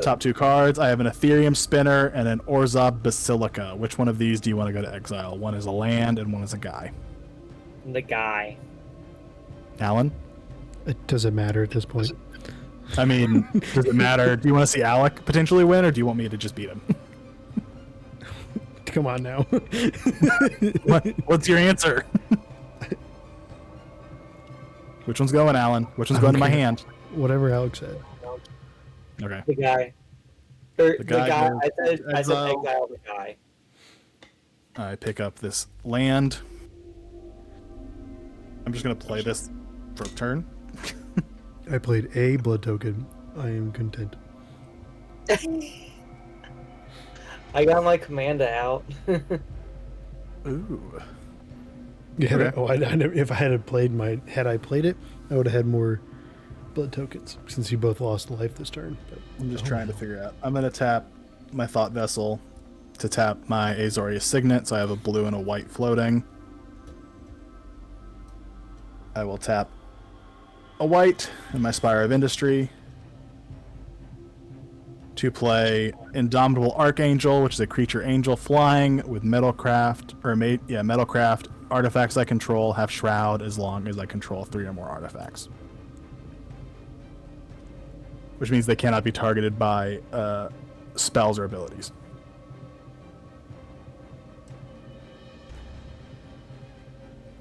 Top 2 cards. I have an Ethereum Spinner and an Orzhov Basilica. Which one of these do you want to go to exile? One is a land and one is a guy. The guy. Alan? It doesn't matter at this point. I mean, does it matter? Do you want to see Alec potentially win, or do you want me to just beat him? Come on now. What's your answer? Which one's going, Alan? Which one's going to my Okay. hand? Whatever Alex said. Okay. The guy. The guy goes I said exile. exile the guy. I pick up this land. I'm just going to play this for a turn. I played a blood token. I am content. I got my commander out. Ooh. Yeah. Okay. Oh, if I had played it, I would have had more blood tokens since you both lost life this turn. But I'm just trying to figure out. I'm going to tap my Thought Vessel to tap my Azorius Signet, so I have a blue and a white floating. I will tap a white in my Spire of Industry to play Indomitable Archangel, which is a creature angel flying with Metalcraft. Artifacts I control have Shroud as long as I control 3 or more artifacts. Which means they cannot be targeted by spells or abilities.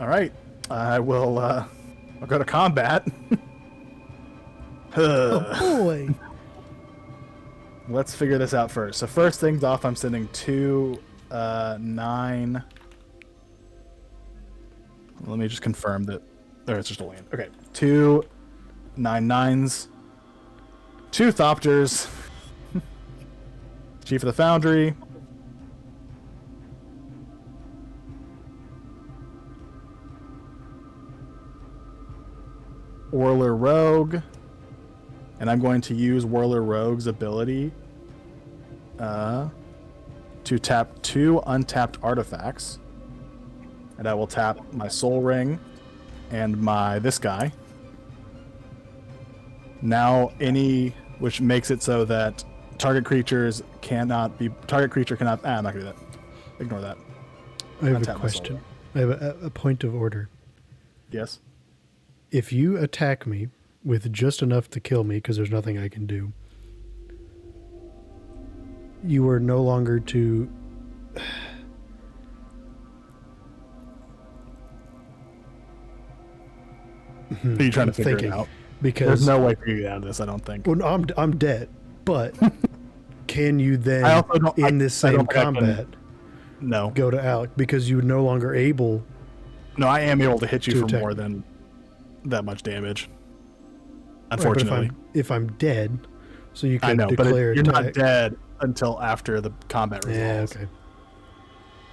All right, I will. I'll go to combat. oh boy. Let's figure this out first. So first things off, I'm sending 2 9. Let me just confirm that. Or it's just a land. Okay, 2 9/9s, 2 Thopters, Chief of the Foundry, Whirler Rogue, and I'm going to use Whirler Rogue's ability to tap 2 untapped artifacts, and I will tap my Soul Ring and this guy. Now which makes it so that target creature cannot. I'm not gonna do that. Ignore that. I have Untap a my question. Soul I have a point of order. Yes. If you attack me with just enough to kill me, because there's nothing I can do, you are no longer to. Are you trying to figure thinking, it out? Because There's no way for you to get out of this, I don't think. well, I'm dead, but can you then I also don't- in I- this I same don't think I can- combat No. go to Alec because you're no longer able? No, I am able to hit you To for attack. more than that much damage. Right, but Unfortunately. if I'm dead, so you can I know, but declare you're not attack. dead until after the combat Yeah, resolves. okay.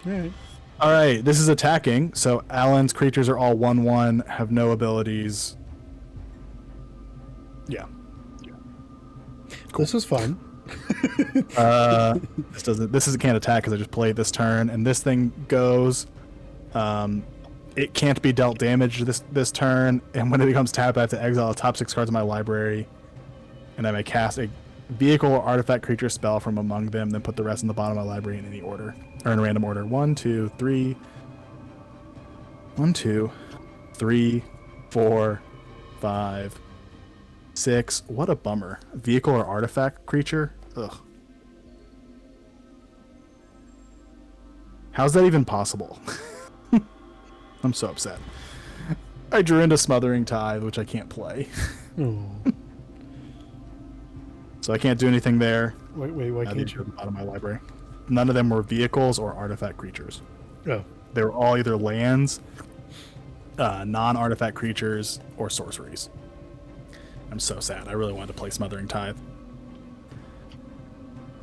All right. All right, this is attacking. So Alan's creatures are all 1/1, have no abilities. Yeah. This is fun. This can't attack because I just played this turn, and this thing goes. It can't be dealt damage this turn, and when it becomes tapped, I have to exile the top 6 cards of my library, and I may cast a vehicle or artifact creature spell from among them, then put the rest in the bottom of my library in any order, or in a random order. 1, 2, 3. 1, 2, 3, 4, 5, 6. What a bummer. Vehicle or artifact creature? Ugh. How's that even possible? I'm so upset. I drew into Smothering Tithe, which I can't play. Oh. So I can't do anything there. Wait, why These can't are you? the bottom of my library. None of them were vehicles or artifact creatures. Oh, They were all either lands, non-artifact creatures, or sorceries. I'm so sad. I really wanted to play Smothering Tithe.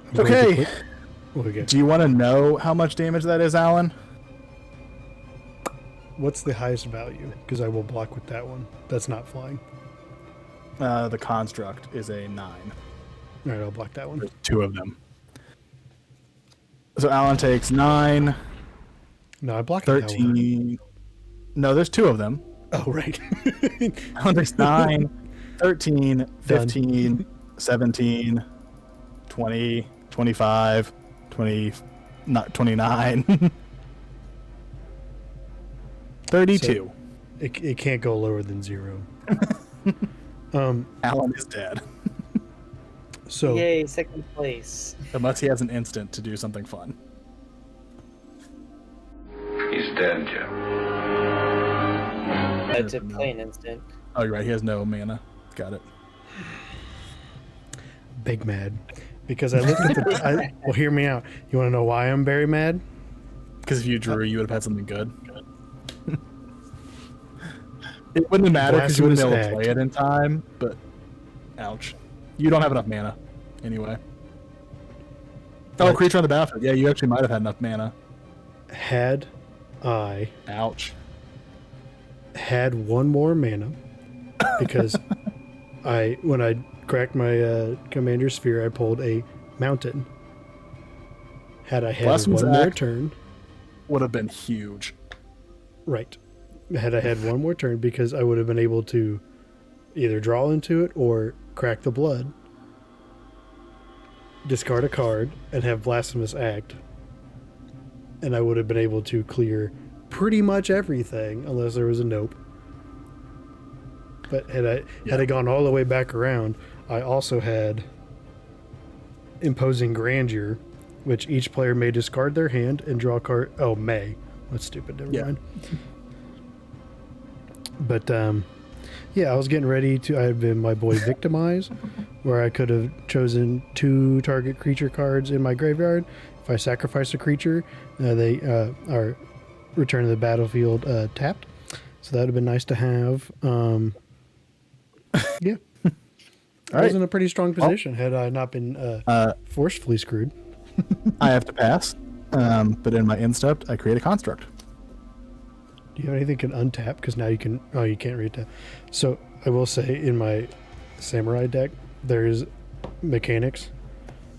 I'm going to Okay. put- Okay. Do you want to know how much damage that is, Alan? What's the highest value? Because I will block with that one. That's not flying. The construct is a 9. All right, I'll block that one. There's 2 of them. So Alan takes 9, No, I blocked that one. 13. No, there's 2 of them. Oh, right. Alan takes 9, 13, 15, 17, 20, 25, 20, not 29, 32. It can't go lower than 0. Alan is dead. So Yay, second place. Unless he has an instant to do something fun. He's dead, Jim. To play an instant. Oh, you're right. He has no mana. Got it. big mad because I looked at the. Well, hear me out. You want to know why I'm very mad? Because if you drew, you would have had something good. It wouldn't matter because you wouldn't be able to Blasphemous play it in time, but ouch. You don't have enough mana anyway. Oh, What? creature on the battlefield. Yeah, you actually might have had enough mana. Had I Ouch. had one more mana, because when I cracked my commander sphere, I pulled a mountain. Had I had Blasphemous one more Act. turn, Would have been huge. right? Had I had one more turn, because I would have been able to either draw into it or crack the blood, discard a card, and have Blasphemous Act, and I would have been able to clear pretty much everything unless there was a nope. But had I gone all the way back around, I also had Imposing Grandeur, which each player may discard their hand and draw a card. Oh, may. That's stupid. Never mind. But yeah, I was getting ready to. I had been my boy Victimize, where I could have chosen 2 target creature cards in my graveyard. If I sacrifice a creature, they are returned to the battlefield tapped. So that would have been nice to have. Yeah. I was in a pretty strong position had I not been forcefully screwed. I have to pass, but in my instep, I create a construct. Do you have anything can untap? Because now you can. Oh, you can't retap. So I will say in my samurai deck, there's mechanics.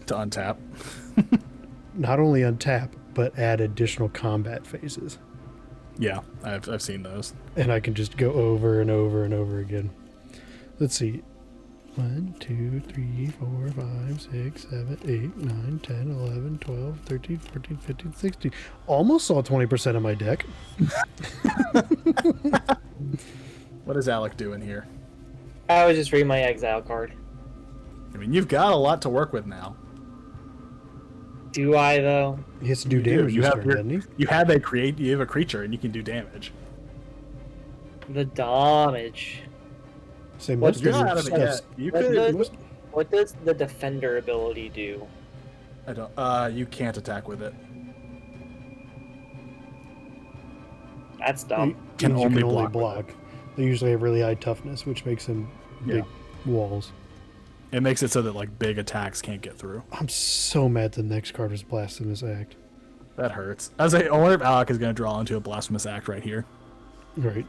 To untap. Not only untap, but add additional combat phases. Yeah, I've seen those. And I can just go over and over and over again. Let's see. 1, 2, 3, 4, 5, 6, 7, 8, 9, 10, 11, 12, 13, 14, 15, 16. Almost saw 20% of my deck. What is Alec doing here? I was just reading my exile card. I mean, you've got a lot to work with now. Do I though? He has to do You do. damage You this have turn, doesn't he? You have a creature, and you can do damage. The damage. Say What's most You're of not your out of it stuff's- yet. You What could. does, what does the defender ability do? I don't. You can't attack with it. That's dumb. Can you only can only block with block. They usually have really high toughness, which makes them big walls. It makes it so that like big attacks can't get through. I'm so mad the next card was Blasphemous Act. That hurts. I wonder if Alec is going to draw into a Blasphemous Act right here. Right.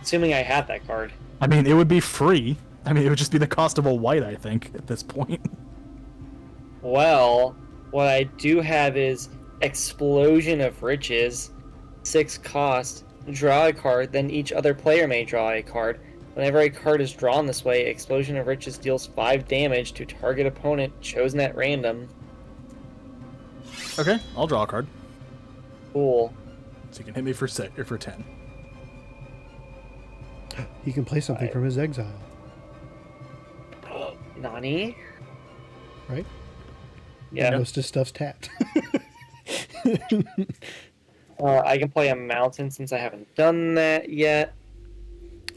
Assuming I have that card. I mean, it would be free. I mean, it would just be the cost of a white, I think, at this point. Well, what I do have is Explosion of Riches, 6 cost, draw a card, then each other player may draw a card. Whenever a card is drawn this way, Explosion of Riches deals 5 damage to target opponent chosen at random. Okay, I'll draw a card. Cool. So you can hit me for 6 or for 10. He can play something from his exile, Nani? right? Yeah. Most of his stuff's tapped. I can play a mountain since I haven't done that yet.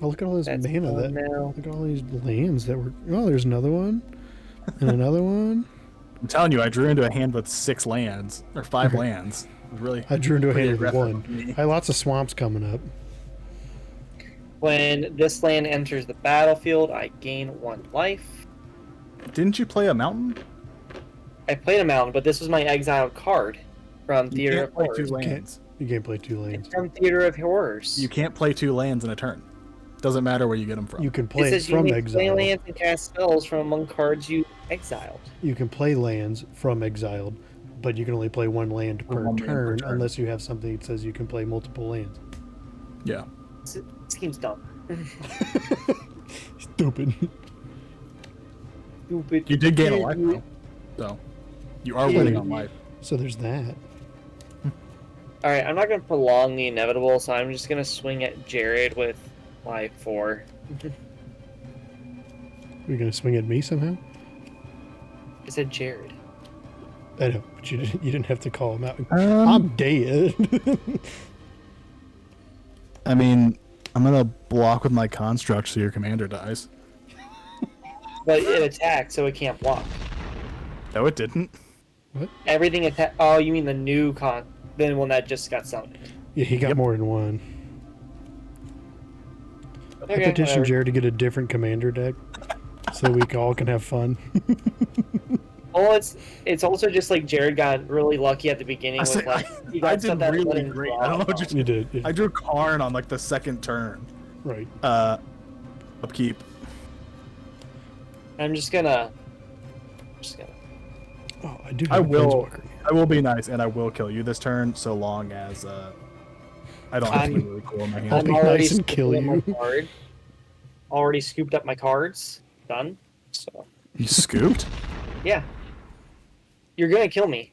Oh, look at all this That's mana. fun now. Look at all these lands that were. Oh, there's another one. And another one. I'm telling you, I drew into a hand with 6 lands, or 5 lands. It was really. I drew into a pretty hand with aggressive one. of me. I had lots of swamps coming up. When this land enters the battlefield, I gain 1 life. Didn't you play a mountain? I played a mountain, but this was my exiled card from You Theater can't of play Horrors. 2 lands. You can't play 2 It's lanes. from Theater of Horrors. You can't play 2 lands in a turn. Doesn't matter where you get them from. You can It play it says you from may play exile. lands and cast spells from among cards you exiled. You can play lands from exiled, but you can only play 1 land per One land per turn turn. unless you have something that says you can play multiple lands. Yeah. Seems dumb. Stupid. Stupid. You did gain a life, though. So, you are winning on life. So there's that. Alright, I'm not going to prolong the inevitable, so I'm just going to swing at Jared with life 4. You're gonna swing at me somehow? I said Jared. I know, but you didn't have to call him out. Um, I'm dead. I mean, I'm gonna block with my construct so your commander dies. But it attacked, so it can't block. No, it didn't. Everything attack. Oh, you mean the new the one that just got summoned. Yeah, he got more than one. I Okay, petitioned whatever. Jared to get a different commander deck so we all can have fun. Well, it's also just like Jared got really lucky at the beginning with like he got I stuff did that let really him great. draw I don't know what from. you're You did. Yeah. I drew Karn on like the 2nd turn. Right. Upkeep. I'm just gonna. Oh, I do. I Have a will. Planeswalker. I will be nice, and I will kill you this turn, so long as I don't have I'm- something really cool in my I'll hand. be I'm already nice and kill scooping up you. my card. Already scooped up my cards. Done. So You scooped? yeah, you're gonna kill me.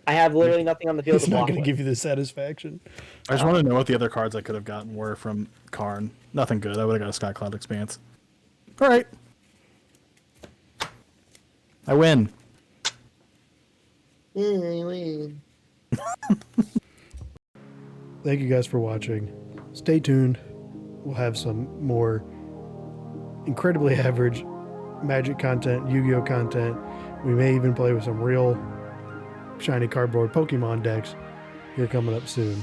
I have literally nothing on the field It's to not block going to with. give you the satisfaction. I just want to know what the other cards I could have gotten were from Karn. Nothing good. I would have got a Skycloud Expanse. All right. I win. Thank you guys for watching. Stay tuned. We'll have some more incredibly average Magic content, Yu-Gi-Oh content. We may even play with some real shiny cardboard Pokemon decks here coming up soon.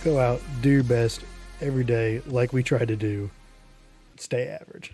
Go out, do your best every day like we try to do. Stay average.